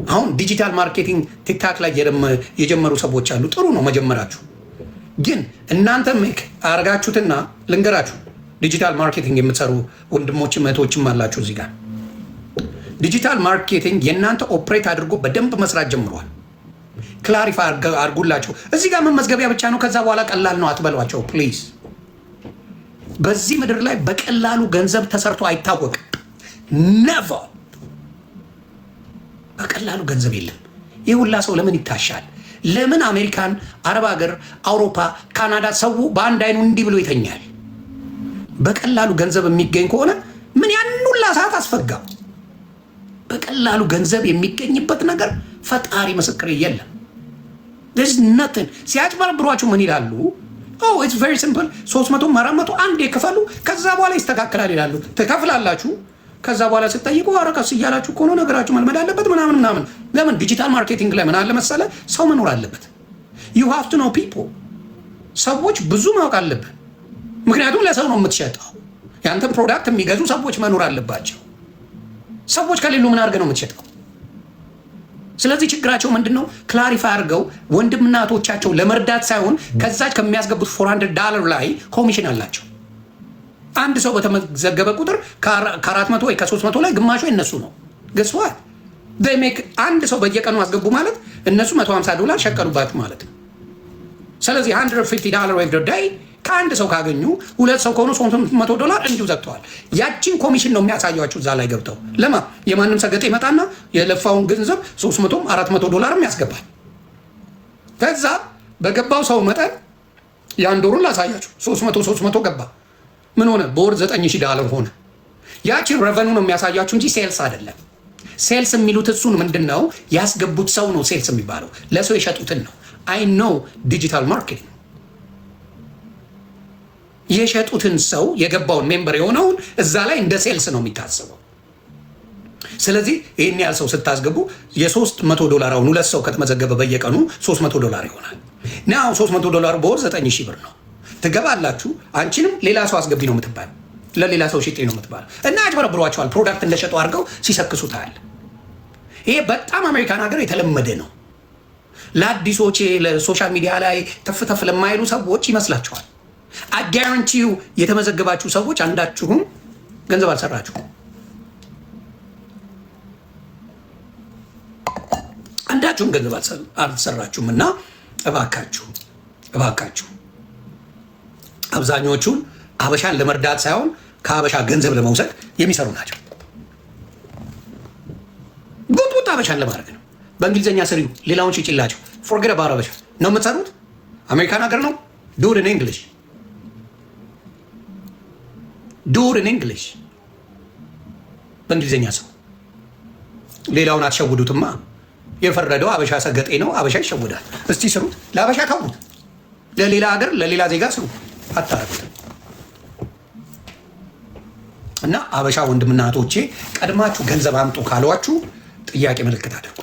አሁን ዲጂታል ማርኬቲንግ ቲክታክ ላይ የጀመሩ ሰዎች አሉ። ጥሩ ነው መጀመራችሁ። ግን እናንተ ሜክ አረጋችሁትና ልንገራችሁ፣ ዲጂታል ማርኬቲንግ የምትሰሩ ወንድሞችም እህቶችም አላችሁ እዚህ ጋር። ዲጂታል ማርኬቲንግ የእናንተ ኦፕሬት አድርጎ በደንብ መስራት ጀምሯል። ክላሪፋይ አድርጉላቸው። እዚህ ጋር መመዝገቢያ ብቻ ነው፣ ከዛ በኋላ ቀላል ነው አትበሏቸው ፕሊዝ። በዚህ ምድር ላይ በቀላሉ ገንዘብ ተሰርቶ አይታወቅም። ነቨር። በቀላሉ ገንዘብ የለም። ይህ ሁላ ሰው ለምን ይታሻል? ለምን አሜሪካን፣ አረብ ሀገር፣ አውሮፓ፣ ካናዳ ሰው በአንድ አይኑ እንዲህ ብሎ ይተኛል? በቀላሉ ገንዘብ የሚገኝ ከሆነ ምን ያን ሁላ ሰዓት አስፈጋው? በቀላሉ ገንዘብ የሚገኝበት ነገር ፈጣሪ ምስክር የለም። ነትን ሲያጭበረብሯችሁ ምን ይላሉ? ኢትስ ቬሪ ሲምፕል 300 400 አንዴ ክፈሉ፣ ከዛ በኋላ ይስተካከላል ይላሉ። ትከፍላላችሁ። ከዛ በኋላ ስትጠይቁ ኧረ ቀስ እያላችሁ እኮ ነው ነገራችሁ መልመድ አለበት ምናምን ምናምን። ለምን ዲጂታል ማርኬቲንግ ላይ ምን አለ መሰለ፣ ሰው መኖር አለበት። ዩ ሃቭ ቱ ኖ ፒፕል። ሰዎች ብዙ ማወቅ አለብን። ምክንያቱም ለሰው ነው የምትሸጠው። ያንተን ፕሮዳክት የሚገዙ ሰዎች መኖር አለባቸው። ሰዎች ከሌሉ ምን አድርገህ ነው የምትሸጠው? ስለዚህ ችግራቸው ምንድን ነው? ክላሪፋይ አድርገው ወንድምና እህቶቻቸው ለመርዳት ሳይሆን ከዛች ከሚያስገቡት $400 ላይ ኮሚሽን አላቸው። አንድ ሰው በተመዘገበ ቁጥር ከ400 ወይ ከ300 ላይ ግማሹ የነሱ ነው። ገስዋል ሜክ አንድ ሰው በየቀኑ አስገቡ ማለት እነሱ $150 ሸቀሉባት ማለት ነው። ስለዚህ $150 ኤቭሪ ዴይ ከአንድ ሰው ካገኙ 2 ሰው ከሆኑ $300 እንዲሁ ዘግተዋል። ያቺን ኮሚሽን ነው የሚያሳዩአችሁ እዛ ላይ ገብተው የማንም ሰገጤ ይመጣና የለፋውን ገንዘብ $300 $400 ያስገባል። ከዛ በገባው ሰው መጠን የአንድ ወሩን ላሳያችሁ 300 ገባ። ምን ሆነ? በወር $9,000 ሆነ። ያቺን ረቨኑ ነው የሚያሳያችሁ እንጂ ሴልስ አይደለም። ሴልስ የሚሉት እሱን ምንድን ነው? ያስገቡት ሰው ነው ሴልስ የሚባለው። ለሰው የሸጡትን ነው። አይ ኖ ዲጂታል ማርኬቲንግ የሸጡትን ሰው የገባውን ሜምበር የሆነውን እዛ ላይ እንደ ሴልስ ነው የሚታሰበው። ስለዚህ ይህን ያህል ሰው ስታስገቡ $300 አሁን 2 ሰው ከተመዘገበ በየቀኑ $300 ይሆናል። ናው $300 በወር $9,000 ነው። ትገባላችሁ። አንቺንም ሌላ ሰው አስገቢ ነው የምትባል፣ ለሌላ ሰው ሽጤ ነው የምትባል እና ያጭበረብሯቸዋል። ፕሮዳክት እንደሸጡ አድርገው ሲሰክሱ ታያል። ይሄ በጣም አሜሪካን ሀገር የተለመደ ነው። ለአዲሶቼ ለሶሻል ሚዲያ ላይ ተፍተፍ ለማይሉ ሰዎች ይመስላችኋል። አጋራንቲው የተመዘገባችሁ ሰዎች አንዳችሁም ገንዘብ አልሰራችሁም። አንዳችሁም ገንዘብ አልሰራችሁም። እና እባካችሁ አብዛኞቹን አበሻን ለመርዳት ሳይሆን ከአበሻ ገንዘብ ለመውሰድ የሚሰሩ ናቸው። ቡጥ አበሻን ለማድረግ ነው። በእንግሊዝኛ ስሪው፣ ሌላውን ሽጭላቸው። ፎርጌት አባውት አበሻ ነው የምትሰሩት። አሜሪካን ሀገር ነው። ዱ ኢት ኢን እንግሊሽ፣ ዱ ኢት ኢን እንግሊሽ። በእንግሊዝኛ ሰው ሌላውን አትሸውዱትማ። የፈረደው አበሻ ሰገጤ ነው። አበሻ ይሸውዳል። እስቲ ስሩት። ለአበሻ ታውቁት፣ ለሌላ ሀገር ለሌላ ዜጋ ስሩ። አታረጉት። እና አበሻ ወንድምና እህቶቼ ቀድማችሁ ገንዘብ አምጡ ካሏችሁ ጥያቄ ምልክት አድርጉ።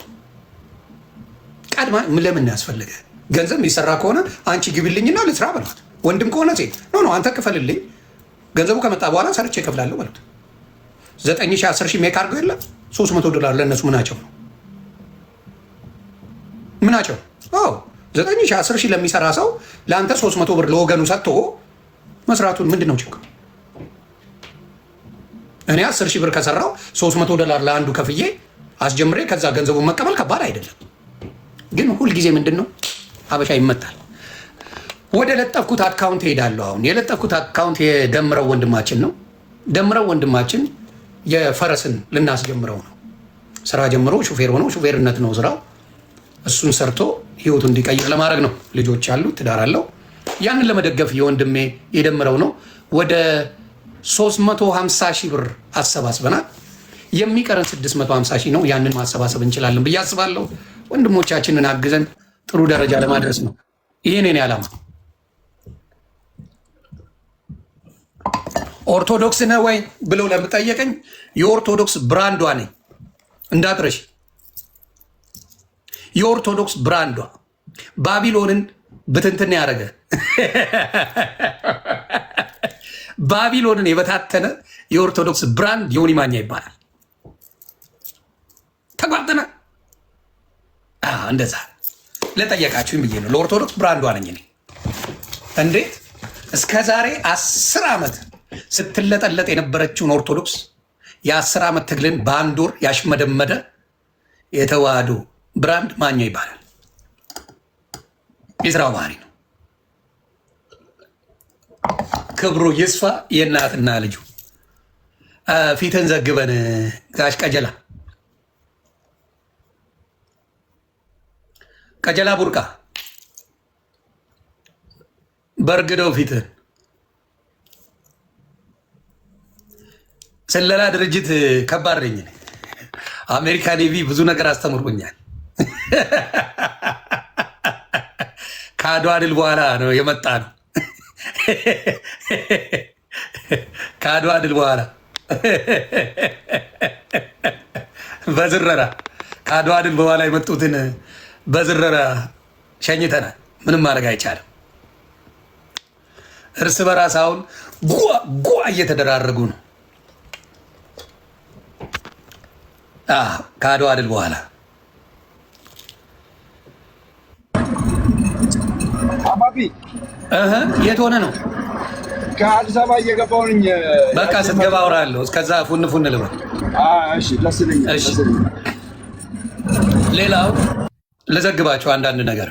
ቀድማ ለምን ያስፈልገ? ገንዘብ የሚሰራ ከሆነ አንቺ ግቢልኝና ልስራ በሏት። ወንድም ከሆነ ሴት ኖ አንተ ክፈልልኝ፣ ገንዘቡ ከመጣ በኋላ ሰርቼ እከፍላለሁ በሉት። 9,000 10,000 ሜክ አድርገው የለ $300 ለእነሱ ምናቸው ነው? ምናቸው? 9,000 10,000 ለሚሰራ ሰው ለአንተ 300 ብር ለወገኑ ሰጥቶ መስራቱን ምንድን ነው ችግር? እኔ 10,000 ብር ከሰራው $300 ለአንዱ ከፍዬ አስጀምሬ ከዛ ገንዘቡን መቀበል ከባድ አይደለም። ግን ሁልጊዜ ምንድን ነው ሀበሻ ይመታል። ወደ ለጠፍኩት አካውንት ሄዳለሁ። አሁን የለጠፍኩት አካውንት የደምረው ወንድማችን ነው። ደምረው ወንድማችን የፈረስን ልናስጀምረው ነው። ስራ ጀምሮ ሹፌር ሆኖ ሹፌርነት ነው ስራው። እሱን ሰርቶ ህይወቱ እንዲቀይር ለማድረግ ነው። ልጆች አሉት፣ ትዳር አለው። ያንን ለመደገፍ የወንድሜ የደምረው ነው። ወደ 350,000 ብር አሰባስበናል። የሚቀረን 650,000 ነው። ያንን ማሰባሰብ እንችላለን ብዬ አስባለሁ። ወንድሞቻችንን አግዘን ጥሩ ደረጃ ለማድረስ ነው። ይሄን የኔ ዓላማ። ኦርቶዶክስ ነህ ወይ ብለው ለምጠየቀኝ የኦርቶዶክስ ብራንዷ ነኝ፣ እንዳትረሽ። የኦርቶዶክስ ብራንዷ ባቢሎንን ብትንትን ያደረገ ባቢሎንን የበታተነ የኦርቶዶክስ ብራንድ ዮኒ ማኛ ይባላል። ተጓብተና እንደዛ ለጠየቃችሁኝ ብዬ ነው። ለኦርቶዶክስ ብራንዷ ነኝ እኔ። እንዴት እስከ ዛሬ 10 ዓመት ስትለጠለጥ የነበረችውን ኦርቶዶክስ የ10 ዓመት ትግልን በአንድ ወር ያሽመደመደ የተዋህዶ ብራንድ ማኛ ይባላል። የስራው ባህሪ ነው። ክብሩ ይስፋ የእናትና ልጁ። ፊትን ዘግበን ጋሽ ቀጀላ ቡርቃ በርግደው ፊትን። ስለላ ድርጅት ከባድ ነኝ። አሜሪካ ኔቪ ብዙ ነገር አስተምሮኛል። ከአድዋ ድል በኋላ ነው የመጣ ነው። ከአድዋ ድል በኋላ በዝረራ ከአድዋ ድል በኋላ የመጡትን በዝረራ ሸኝተናል። ምንም ማድረግ አይቻልም። እርስ በራስ አሁን ጓ እየተደራረጉ ነው። ከአድዋ ድል በኋላ አባቢ የት ሆነ ነው? ከአዲስ አበባ እየገባሁ ነኝ። በቃ ስትገባ አውራለሁ። እስከዛ ፉን ፉን ልበል። እሺ፣ ደስ ይለኛል። ሌላው ልዘግባችሁ አንዳንድ ነገር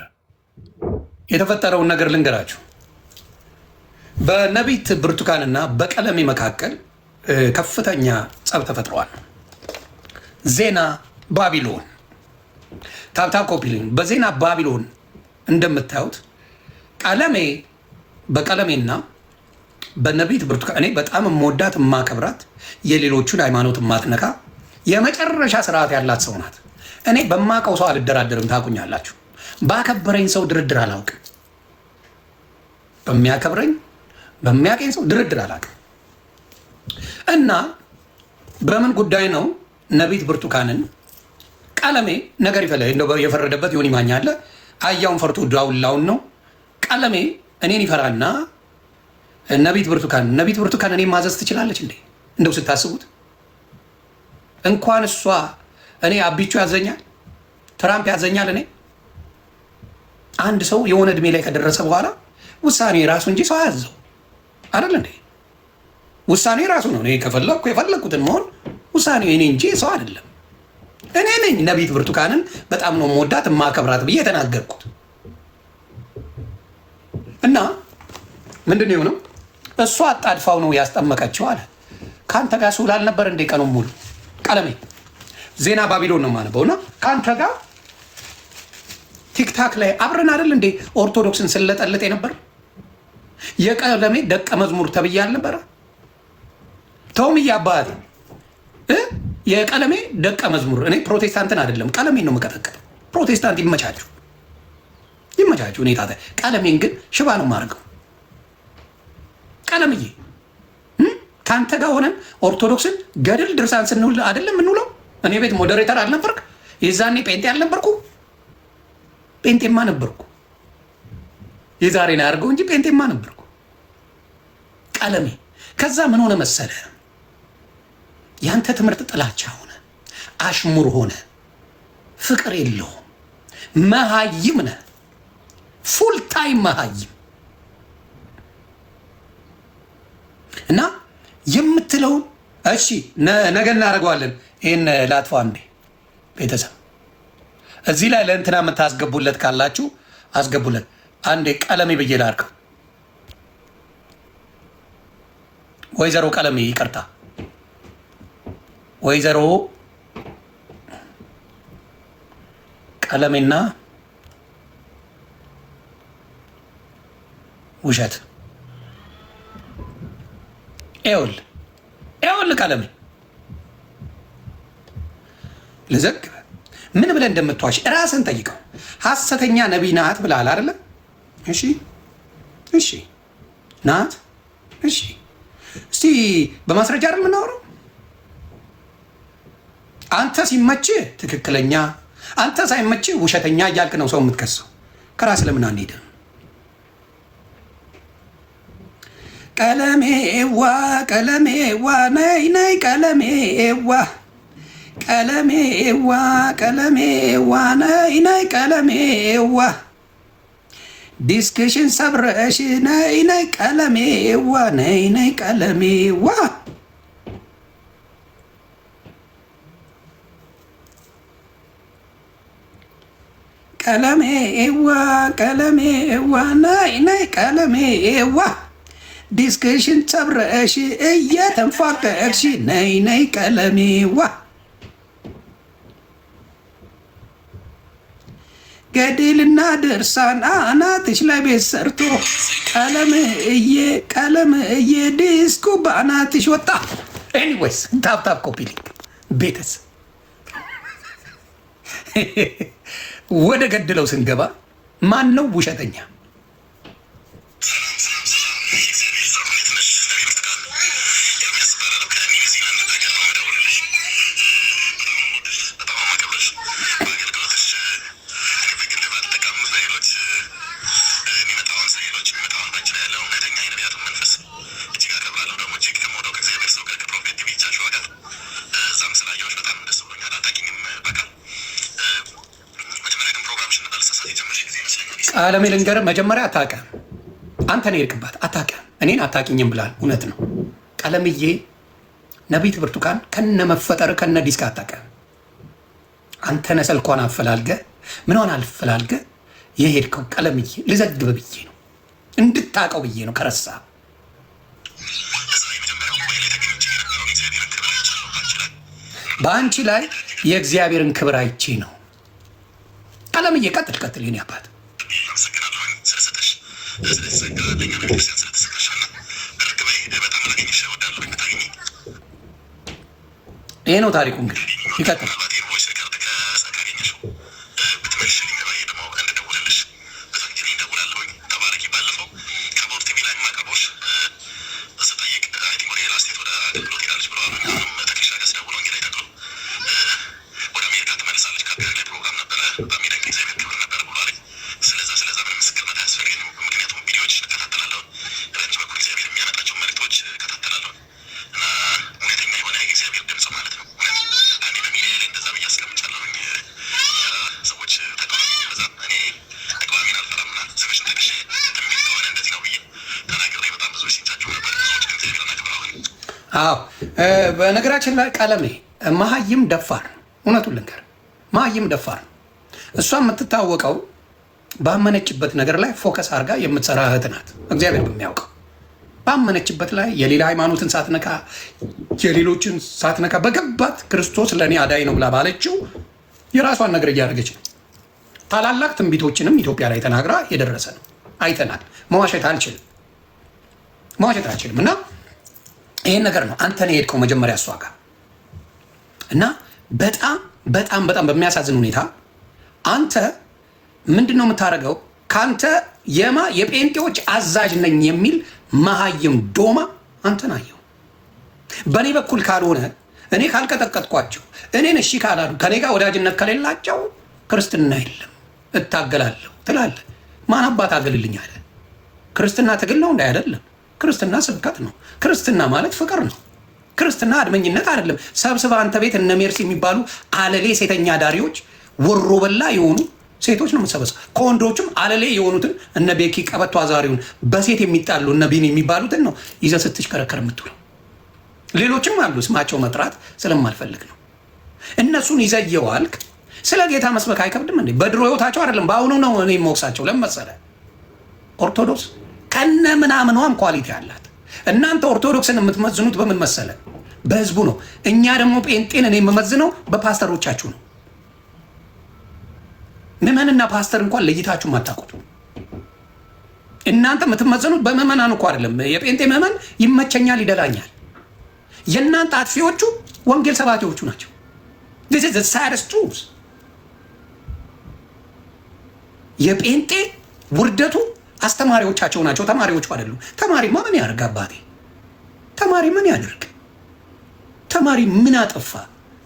የተፈጠረውን ነገር ልንገራችሁ። በነቢት ብርቱካንና በቀለሜ መካከል ከፍተኛ ጸብ ተፈጥረዋል። ዜና ባቢሎን ታብታብ ኮፒሊን በዜና ባቢሎን እንደምታዩት ቀለሜ በቀለሜና በነቢት ብርቱካን እኔ በጣም የምወዳት የማከብራት የሌሎቹን ሃይማኖት የማትነካ የመጨረሻ ስርዓት ያላት ሰው ናት። እኔ በማውቀው ሰው አልደራደርም። ታውቁኛላችሁ። ባከበረኝ ሰው ድርድር አላውቅም። በሚያከብረኝ በሚያቀኝ ሰው ድርድር አላውቅም። እና በምን ጉዳይ ነው ነቢት ብርቱካንን ቀለሜ ነገር ይፈለ የፈረደበት ዮኒ ማኛ አለ። አያውን ፈርቶ ዳውላውን ነው። ቀለሜ እኔን ይፈራና ነቢት ብርቱካን እኔ ማዘዝ ትችላለች እንዴ? እንደው ስታስቡት እንኳን እሷ እኔ አቢቹ ያዘኛል፣ ትራምፕ ያዘኛል። እኔ አንድ ሰው የሆነ እድሜ ላይ ከደረሰ በኋላ ውሳኔ ራሱ እንጂ ሰው ያዘው አይደል እንዴ? ውሳኔ ራሱ ነው። እኔ ከፈለኩ የፈለኩትን መሆን ውሳኔ እኔ እንጂ ሰው አይደለም። እኔ ነኝ ነቢት ብርቱካንን በጣም ነው የምወዳት የማከብራት ብዬ የተናገርኩት። እና ምንድን ነው የሆነው? እሷ አጣድፋው ነው ያስጠመቀችው አለ። ከአንተ ጋር ስውል አልነበር እንዴ ቀኑን ሙሉ? ቀለሜ ዜና ባቢሎን ነው የማነበው እና ከአንተ ጋር ቲክታክ ላይ አብረን አይደል እንዴ ኦርቶዶክስን ስለጠልጥ የነበር? የቀለሜ ደቀ መዝሙር ተብዬ አልነበረ? ተውም እያባት የቀለሜ ደቀ መዝሙር እኔ ፕሮቴስታንትን አይደለም ቀለሜን ነው የምቀጠቀጠው። ፕሮቴስታንት ይመቻችሁ። እኔ ታዲያ ቀለሜን ግን ሽባ ነው የማደርገው። ቀለምዬ ከአንተ ጋር ሆነን ኦርቶዶክስን ገድል ድርሳን ስንውል አይደለም የምንውለው? እኔ ቤት ሞዴሬተር አልነበርክ? የዛኔ ጴንጤ አልነበርኩ? ጴንጤማ ነበርኩ። የዛሬን አያርገው እንጂ ጴንጤማ ነበርኩ። ቀለሜ ከዛ ምን ሆነ መሰለ? ያንተ ትምህርት ጥላቻ ሆነ፣ አሽሙር ሆነ፣ ፍቅር የለውም። መሃይም ነህ፣ ፉል ታይም መሃይም እና የምትለውን እሺ፣ ነገ እናደርገዋለን። ይህን ላጥፋ እንዴ ቤተሰብ፣ እዚህ ላይ ለእንትና የምታስገቡለት ካላችሁ አስገቡለት። አንዴ ቀለሜ ብዬ ላድርገው። ወይዘሮ ቀለሜ ይቅርታ፣ ወይዘሮ ቀለሜና ውሸት ኤውል ቀለሜ ልዘግብ ምን ብለህ እንደምትዋሽ ራስን ጠይቀው። ሐሰተኛ ነቢይ ናት ብለሃል አይደለ? እሺ ናት። እሺ እስቲ በማስረጃ አይደል የምናወራው? አንተ ሲመችህ ትክክለኛ፣ አንተ ሳይመችህ ውሸተኛ እያልክ ነው ሰው የምትከሰው። ከራስ ለምን አንሄድም? ቀለሜዋ ነይ ቀለሜዋ ነይ ቀለሜዋ ዲስክሽን ሰብረሽ ነይ ቀለሜዋ ነይ ቀለሜዋ ቀለሜዋ ነይ ቀለሜዋ ዲስክሽን ሰብረሽ እየተንፏቀቅሽ ነይ ቀለሜዋ ገድልና ድርሳን አናትሽ ላይ ቤት ሰርቶ ቀለምዬ ዲስኩ በአናትሽ ወጣ። ኤኒዌይስ ታፕታፕ ኮፒ ሊንክ ቤተሰብ ወደ ገድለው ስንገባ ማን ነው ውሸተኛ? ቀለሜ ልንገርህ፣ መጀመሪያ አታውቅም። አንተ ነው የሄድክባት። አታውቅም፣ እኔን አታውቂኝም ብላል። እውነት ነው ቀለምዬ። ነቢት ብርቱካን ከነ መፈጠር ከነ ዲስክ አታውቅም። አንተ ነህ ስልኳን አፈላልገ ምንሆን አልፈላልገ የሄድከው። ቀለምዬ ልዘግብ ብዬ ነው እንድታውቀው ብዬ ነው። ከረሳ በአንቺ ላይ የእግዚአብሔርን ክብር አይቼ ነው። ቀለምዬ ቀጥል የኔ አባት። ይሄ ነው ታሪኩ። እንግዲህ ይቀጥል። አዎ በነገራችን ላይ ቀለሜ መሀይም ደፋር፣ እውነቱን ልንገር፣ መሀይም ደፋር። እሷ የምትታወቀው ባመነችበት ነገር ላይ ፎከስ አድርጋ የምትሰራ እህት ናት። እግዚአብሔር በሚያውቀው ባመነችበት ላይ የሌላ ሃይማኖትን ሳትነካ የሌሎችን ሳትነካ በገባት ክርስቶስ ለእኔ አዳይ ነው ብላ ባለችው የራሷን ነገር እያደረገች ነው። ታላላቅ ትንቢቶችንም ኢትዮጵያ ላይ ተናግራ የደረሰ ነው፣ አይተናል። መዋሸት አልችልም እና ይሄን ነገር ነው አንተ ነው የሄድከው መጀመሪያ እሷ ጋር እና በጣም በሚያሳዝን ሁኔታ አንተ ምንድን ነው የምታደርገው? ከአንተ የጴንጤዎች አዛዥ ነኝ የሚል መሀይም ዶማ አንተን አየው። በእኔ በኩል ካልሆነ እኔ ካልቀጠቀጥኳቸው እኔን እሺ ካላሉ ከኔ ጋር ወዳጅነት ከሌላቸው ክርስትና የለም እታገላለሁ ትላለህ። ማን አባት አገልልኝ አለ? ክርስትና ትግል ነው እንዳይ አይደለም። ክርስትና ስብከት ነው። ክርስትና ማለት ፍቅር ነው። ክርስትና አድመኝነት አይደለም። ሰብስበ አንተ ቤት እነ ሜርሲ የሚባሉ አለሌ ሴተኛ ዳሪዎች ወሮ በላ የሆኑ ሴቶች ነው የምትሰበስበው። ከወንዶችም አለሌ የሆኑትን እነ ቤኪ ቀበቶ አዛሪውን በሴት የሚጣሉ እነ ቢኒ የሚባሉትን ነው ይዘህ ስትሽከረከር የምትውለው። ሌሎችም አሉ፣ ስማቸው መጥራት ስለማልፈልግ ነው። እነሱን ይዘህ እየዋልክ ስለ ጌታ መስበክ አይከብድም እንዴ? በድሮ ህይወታቸው አይደለም በአሁኑ ነው እኔ የምወቅሳቸው። ለምን መሰለህ? ኦርቶዶክስ ከነ ምናምኗም ኳሊቲ አላት። እናንተ ኦርቶዶክስን የምትመዝኑት በምን መሰለ? በህዝቡ ነው። እኛ ደግሞ ጴንጤን እኔ የምመዝነው በፓስተሮቻችሁ ነው። ምዕመንና ፓስተር እንኳን ለይታችሁ ማታውቁት እናንተ የምትመዘኑት በምዕመናን እኮ አይደለም። የጴንጤ ምዕመን ይመቸኛል፣ ይደላኛል። የእናንተ አጥፊዎቹ ወንጌል ሰባኪዎቹ ናቸው። this is the saddest truth። የጴንጤ ውርደቱ አስተማሪዎቻቸው ናቸው፣ ተማሪዎቹ አይደሉም። ተማሪማ ምን ያደርግ አባቴ? ተማሪ ምን ያደርግ? ተማሪ ምን አጠፋ?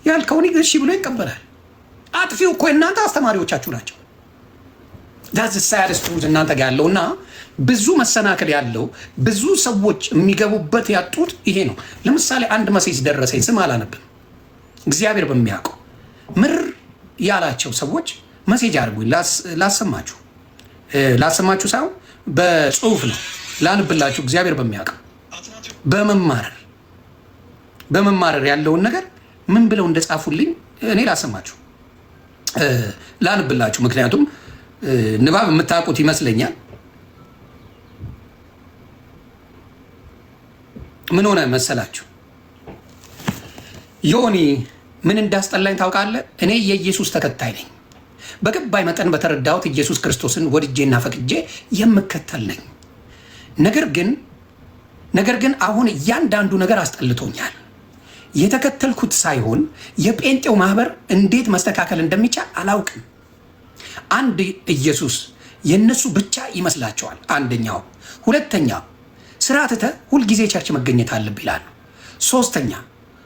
ያልከውን እሺ ብሎ ይቀበላል። አጥፊው እኮ እናንተ አስተማሪዎቻችሁ ናቸው። that's the saddest truth እናንተ ጋር ያለውና ብዙ መሰናከል ያለው ብዙ ሰዎች የሚገቡበት ያጡት ይሄ ነው። ለምሳሌ አንድ መሴጅ ደረሰኝ፣ ስም አላነብም፣ እግዚአብሔር በሚያውቀው ምር ያላቸው ሰዎች መሴጅ አድርጉኝ ላሰማችሁ ሳይሆን በጽሁፍ ነው ላንብላችሁ። እግዚአብሔር በሚያውቀው በመማረር ያለውን ነገር ምን ብለው እንደጻፉልኝ እኔ ላሰማችሁ ላንብላችሁ። ምክንያቱም ንባብ የምታውቁት ይመስለኛል። ምን ሆነ መሰላችሁ? ዮኒ ምን እንዳስጠላኝ ታውቃለህ? እኔ የኢየሱስ ተከታይ ነኝ። በገባኝ መጠን በተረዳሁት ኢየሱስ ክርስቶስን ወድጄና ፈቅጄ የምከተል ነኝ። ነገር ግን አሁን እያንዳንዱ ነገር አስጠልቶኛል። የተከተልኩት ሳይሆን የጴንጤው ማህበር እንዴት መስተካከል እንደሚቻል አላውቅም። አንድ ኢየሱስ የነሱ ብቻ ይመስላቸዋል። አንደኛው። ሁለተኛ ስራ ትተህ ሁልጊዜ ቸርች መገኘት አለብህ ይላሉ።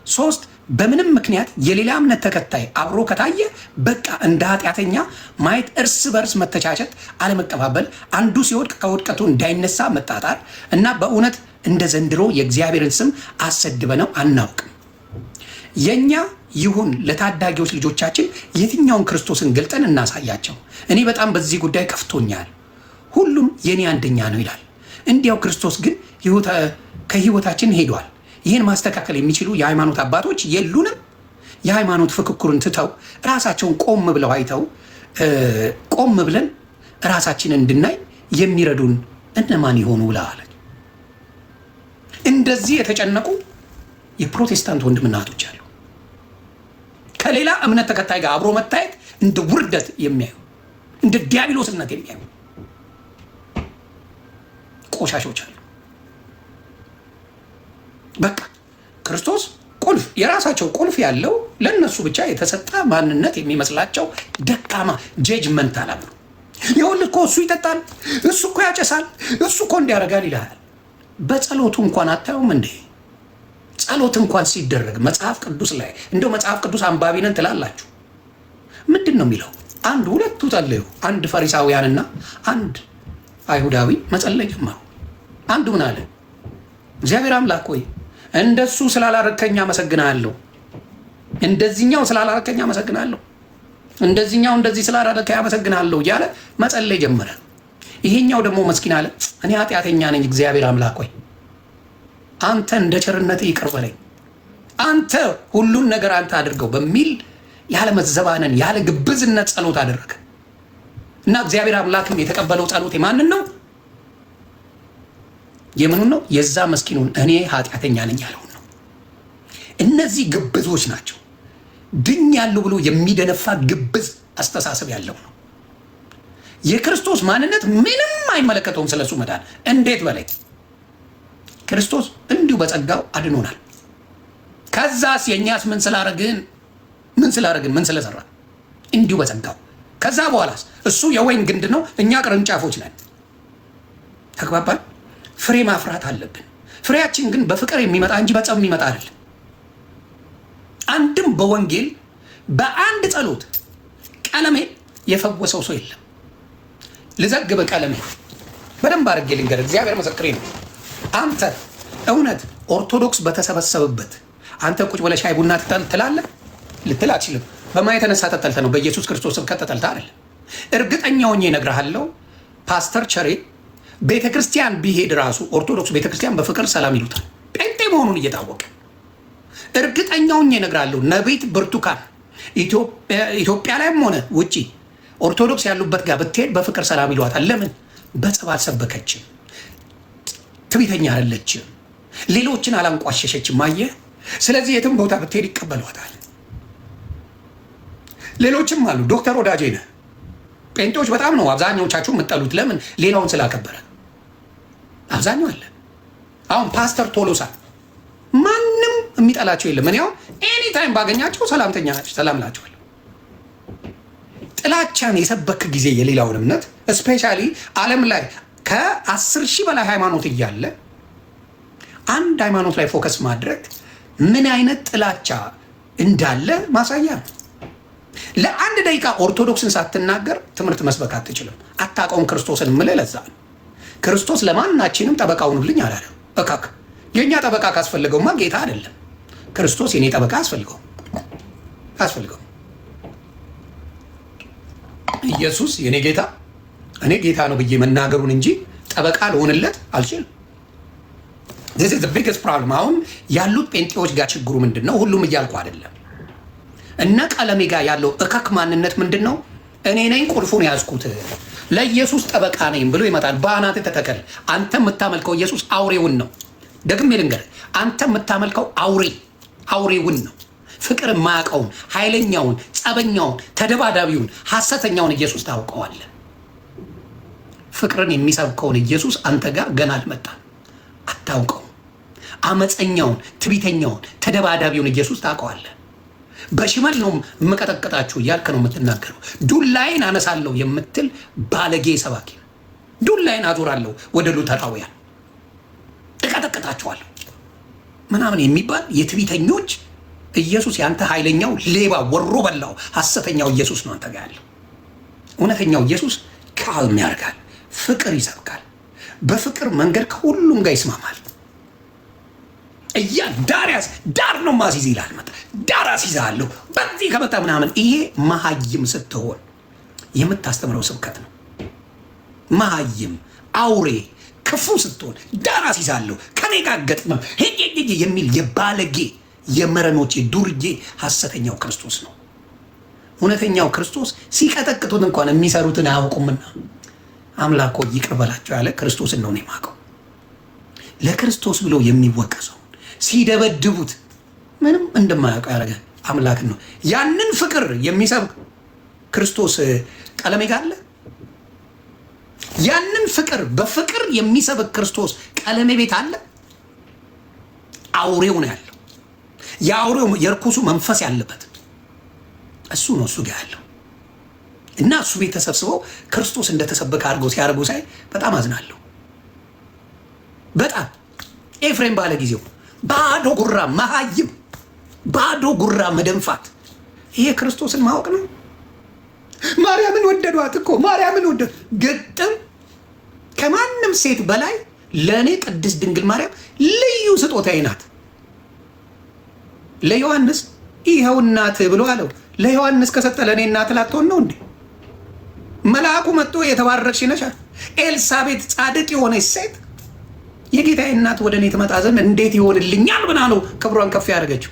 ሶስት በምንም ምክንያት የሌላ እምነት ተከታይ አብሮ ከታየ በቃ እንደ ኃጢአተኛ ማየት፣ እርስ በርስ መተቻቸት፣ አለመቀባበል፣ አንዱ ሲወድቅ ከውድቀቱ እንዳይነሳ መጣጣር እና በእውነት እንደ ዘንድሮ የእግዚአብሔርን ስም አሰድበነው አናውቅም። የኛ ይሁን ለታዳጊዎች ልጆቻችን የትኛውን ክርስቶስን ገልጠን እናሳያቸው። እኔ በጣም በዚህ ጉዳይ ከፍቶኛል። ሁሉም የኔ አንደኛ ነው ይላል። እንዲያው ክርስቶስ ግን ከህይወታችን ሄዷል። ይህን ማስተካከል የሚችሉ የሃይማኖት አባቶች የሉንም። የሃይማኖት ፍክክሩን ትተው ራሳቸውን ቆም ብለው አይተው ቆም ብለን ራሳችንን እንድናይ የሚረዱን እነማን ይሆኑ ብለዋል። እንደዚህ የተጨነቁ የፕሮቴስታንት ወንድምና እህቶች አሉ። ከሌላ እምነት ተከታይ ጋር አብሮ መታየት እንደ ውርደት የሚያዩ እንደ ዲያብሎስነት የሚያዩ ቆሻሾች አሉ። በቃ ክርስቶስ ቁልፍ የራሳቸው ቁልፍ ያለው ለነሱ ብቻ የተሰጠ ማንነት የሚመስላቸው ደካማ ጀጅመንት አላሉ። ይኸውልህ እኮ እሱ ይጠጣል፣ እሱ እኮ ያጨሳል፣ እሱ እኮ እንዲያደርጋል ይልሃል። በጸሎቱ እንኳን አታዩም እንዴ? ጸሎት እንኳን ሲደረግ መጽሐፍ ቅዱስ ላይ እንደው መጽሐፍ ቅዱስ አንባቢ ነን ትላላችሁ። ምንድን ነው የሚለው? አንድ ሁለቱ ጸለዩ። አንድ ፈሪሳውያንና አንድ አይሁዳዊ መጸለይ ጀመሩ። አንዱ ምን አለ? እግዚአብሔር አምላክ ሆይ እንደሱ ስላላረከኝ አመሰግናለሁ፣ እንደዚህኛው ስላላረከኝ አመሰግናለሁ፣ እንደዚህኛው እንደዚህ ስላላረከኝ አመሰግናለሁ እያለ መጸለይ ጀመረ። ይሄኛው ደግሞ መስኪን አለ፣ እኔ ኃጢአተኛ ነኝ፣ እግዚአብሔር አምላክ ሆይ አንተ እንደ ቸርነት ይቅር በለኝ፣ አንተ ሁሉን ነገር አንተ አድርገው በሚል ያለ መዘባነን ያለ ግብዝነት ጸሎት አደረገ እና እግዚአብሔር አምላክም የተቀበለው ጸሎት የማንን ነው? የምኑን ነው? የዛ መስኪኑን እኔ ኃጢአተኛ ነኝ ያለውን ነው። እነዚህ ግብዞች ናቸው። ድኛለሁ ብሎ የሚደነፋ ግብዝ አስተሳሰብ ያለው ነው። የክርስቶስ ማንነት ምንም አይመለከተውም ስለሱ መዳን። እንዴት በላይ ክርስቶስ እንዲሁ በጸጋው አድኖናል። ከዛስ የእኛስ ምን ስላረግን ምን ስለሰራ? እንዲሁ በጸጋው። ከዛ በኋላስ እሱ የወይን ግንድ ነው፣ እኛ ቅርንጫፎች ነን። ተግባባን? ፍሬ ማፍራት አለብን። ፍሬያችን ግን በፍቅር የሚመጣ እንጂ በጸብ የሚመጣ አይደለም። አንድም በወንጌል በአንድ ጸሎት ቀለሜ የፈወሰው ሰው የለም። ልዘግብ ቀለሜ በደንብ አድርጌ ልንገር፣ እግዚአብሔር መሰክሬ ነው። አንተ እውነት ኦርቶዶክስ በተሰበሰበበት አንተ ቁጭ ብለህ ሻይ ቡና ትላለህ? ልትል አትችልም። በማን የተነሳ ተጠልተ ነው? በኢየሱስ ክርስቶስ ስም ከተጠልተ አይደለም። እርግጠኛ ሆኜ እነግርሃለሁ፣ ፓስተር ቸሬ ቤተክርስቲያን ቢሄድ ራሱ ኦርቶዶክስ ቤተክርስቲያን በፍቅር ሰላም ይሉታል፣ ጴንጤ መሆኑን እየታወቀ። እርግጠኛ ሆኜ እነግርሃለሁ፣ ነቢይት ብርቱካን ኢትዮጵያ ላይም ሆነ ውጪ ኦርቶዶክስ ያሉበት ጋር ብትሄድ በፍቅር ሰላም ይሏታል። ለምን? በጸብ አልሰበከችም፣ ትዕቢተኛ አይደለችም፣ ሌሎችን አላንቋሸሸችም። አየህ? ስለዚህ የትም ቦታ ብትሄድ ይቀበሏታል። ሌሎችም አሉ። ዶክተር ወዳጄ ነህ። ጴንጤዎች በጣም ነው አብዛኛዎቻችሁ የምትጠሉት። ለምን? ሌላውን ስላከበረ። አብዛኛው አለ። አሁን ፓስተር ቶሎሳ ማንም የሚጠላቸው የለም። እኔ አሁን ኤኒ ታይም ባገኛቸው ሰላምተኛ ናቸው፣ ሰላም ላቸዋለሁ። ጥላቻን የሰበክ ጊዜ የሌላውን እምነት እስፔሻሊ ዓለም ላይ ከ10 ሺህ በላይ ሃይማኖት እያለ አንድ ሃይማኖት ላይ ፎከስ ማድረግ ምን አይነት ጥላቻ እንዳለ ማሳያ ነው። ለአንድ ደቂቃ ኦርቶዶክስን ሳትናገር ትምህርት መስበክ አትችልም። አታውቀውም ክርስቶስን። የምልህ ለዛ ነው። ክርስቶስ ለማናችንም ጠበቃ ሁኑልኝ አላለም። እካክ የእኛ ጠበቃ ካስፈልገውማ ጌታ አይደለም። ክርስቶስ የኔ ጠበቃ አስፈልገው። ኢየሱስ የኔ ጌታ እኔ ጌታ ነው ብዬ መናገሩን እንጂ ጠበቃ ልሆንለት አልችልም። this is the biggest problem። አሁን ያሉት ጴንጤዎች ጋር ችግሩ ምንድን ነው? ሁሉም እያልኩ አይደለም። እነ ቀለሜ ጋር ያለው እከክ ማንነት ምንድን ነው? እኔ ነኝ ቁልፉን ያዝኩት፣ ለኢየሱስ ጠበቃ ነኝ ብሎ ይመጣል። በአናት ተተከል። አንተ የምታመልከው ኢየሱስ አውሬውን ነው። ደግሜ ልንገርህ፣ አንተ የምታመልከው አውሬውን ነው። ፍቅር የማያውቀውን ኃይለኛውን፣ ጸበኛውን፣ ተደባዳቢውን፣ ሐሰተኛውን ኢየሱስ ታውቀዋለህ። ፍቅርን የሚሰብከውን ኢየሱስ አንተ ጋር ገና አልመጣም፣ አታውቀው። አመፀኛውን፣ ትቢተኛውን፣ ተደባዳቢውን ኢየሱስ ታውቀዋለህ። በሽመል ነው የምቀጠቅጣችሁ እያልክ ነው የምትናገረው። ዱላይን አነሳለሁ የምትል ባለጌ ሰባኪ። ዱላይን አዞራለሁ ወደ ሉተራውያን እቀጠቅጣችኋለሁ ምናምን የሚባል የትቢተኞች ኢየሱስ ያንተ ኃይለኛው ሌባ ወሮ በላው ሐሰተኛው ኢየሱስ ነው አንተ ጋር ያለው። እውነተኛው ኢየሱስ ካልም ያደርጋል፣ ፍቅር ይሰብካል፣ በፍቅር መንገድ ከሁሉም ጋር ይስማማል። ዳር ነው ማሲዝ ይላል። መጣ ዳር አስይዛለሁ በዚህ ከመጣ ምናምን። ይሄ መሀይም ስትሆን የምታስተምረው ስብከት ነው። መሀይም አውሬ ክፉ ስትሆን ዳር አስይዛለሁ ከኔ ጋር ገጥመ የሚል የባለጌ የመረኖች ዱርዬ ሐሰተኛው ክርስቶስ ነው። እውነተኛው ክርስቶስ ሲቀጠቅጡት እንኳን የሚሰሩትን አያውቁምና አምላኮ ይቅር በላቸው ያለ ክርስቶስን ነው የማውቀው። ለክርስቶስ ብሎ የሚወቀሰው ሲደበድቡት ምንም እንደማያውቀው ያደረገ አምላክን ነው። ያንን ፍቅር የሚሰብክ ክርስቶስ ቀለሜ ጋር አለ። ያንን ፍቅር በፍቅር የሚሰብክ ክርስቶስ ቀለሜ ቤት አለ። አውሬው ነው ያለው። የአውሬው የርኩሱ መንፈስ ያለበት እሱ ነው እሱ ጋር ያለው እና እሱ ቤት ተሰብስበው ክርስቶስ እንደተሰበከ አድርገው ሲያደርጉ ሳይ በጣም አዝናለሁ። በጣም ኤፍሬም ባለ ጊዜው ባዶ ጉራ መሀይም፣ ባዶ ጉራ መደንፋት። ይሄ ክርስቶስን ማወቅ ነው። ማርያምን ወደዷት እኮ ማርያምን ወደዷት። ግጥም ከማንም ሴት በላይ ለእኔ ቅድስት ድንግል ማርያም ልዩ ስጦታዬ ናት። ለዮሐንስ ይኸው እናት ብሎ አለው። ለዮሐንስ ከሰጠ ለእኔ እናት ላትሆን ነው እንዴ? መልአኩ መጥቶ የተባረክሽ ነሽ። ኤልሳቤጥ ጻድቅ የሆነች ሴት የጌታዬ እናት ወደ እኔ ትመጣ ዘንድ እንዴት ይሆንልኛል ብላ ነው ክብሯን ከፍ ያደረገችው።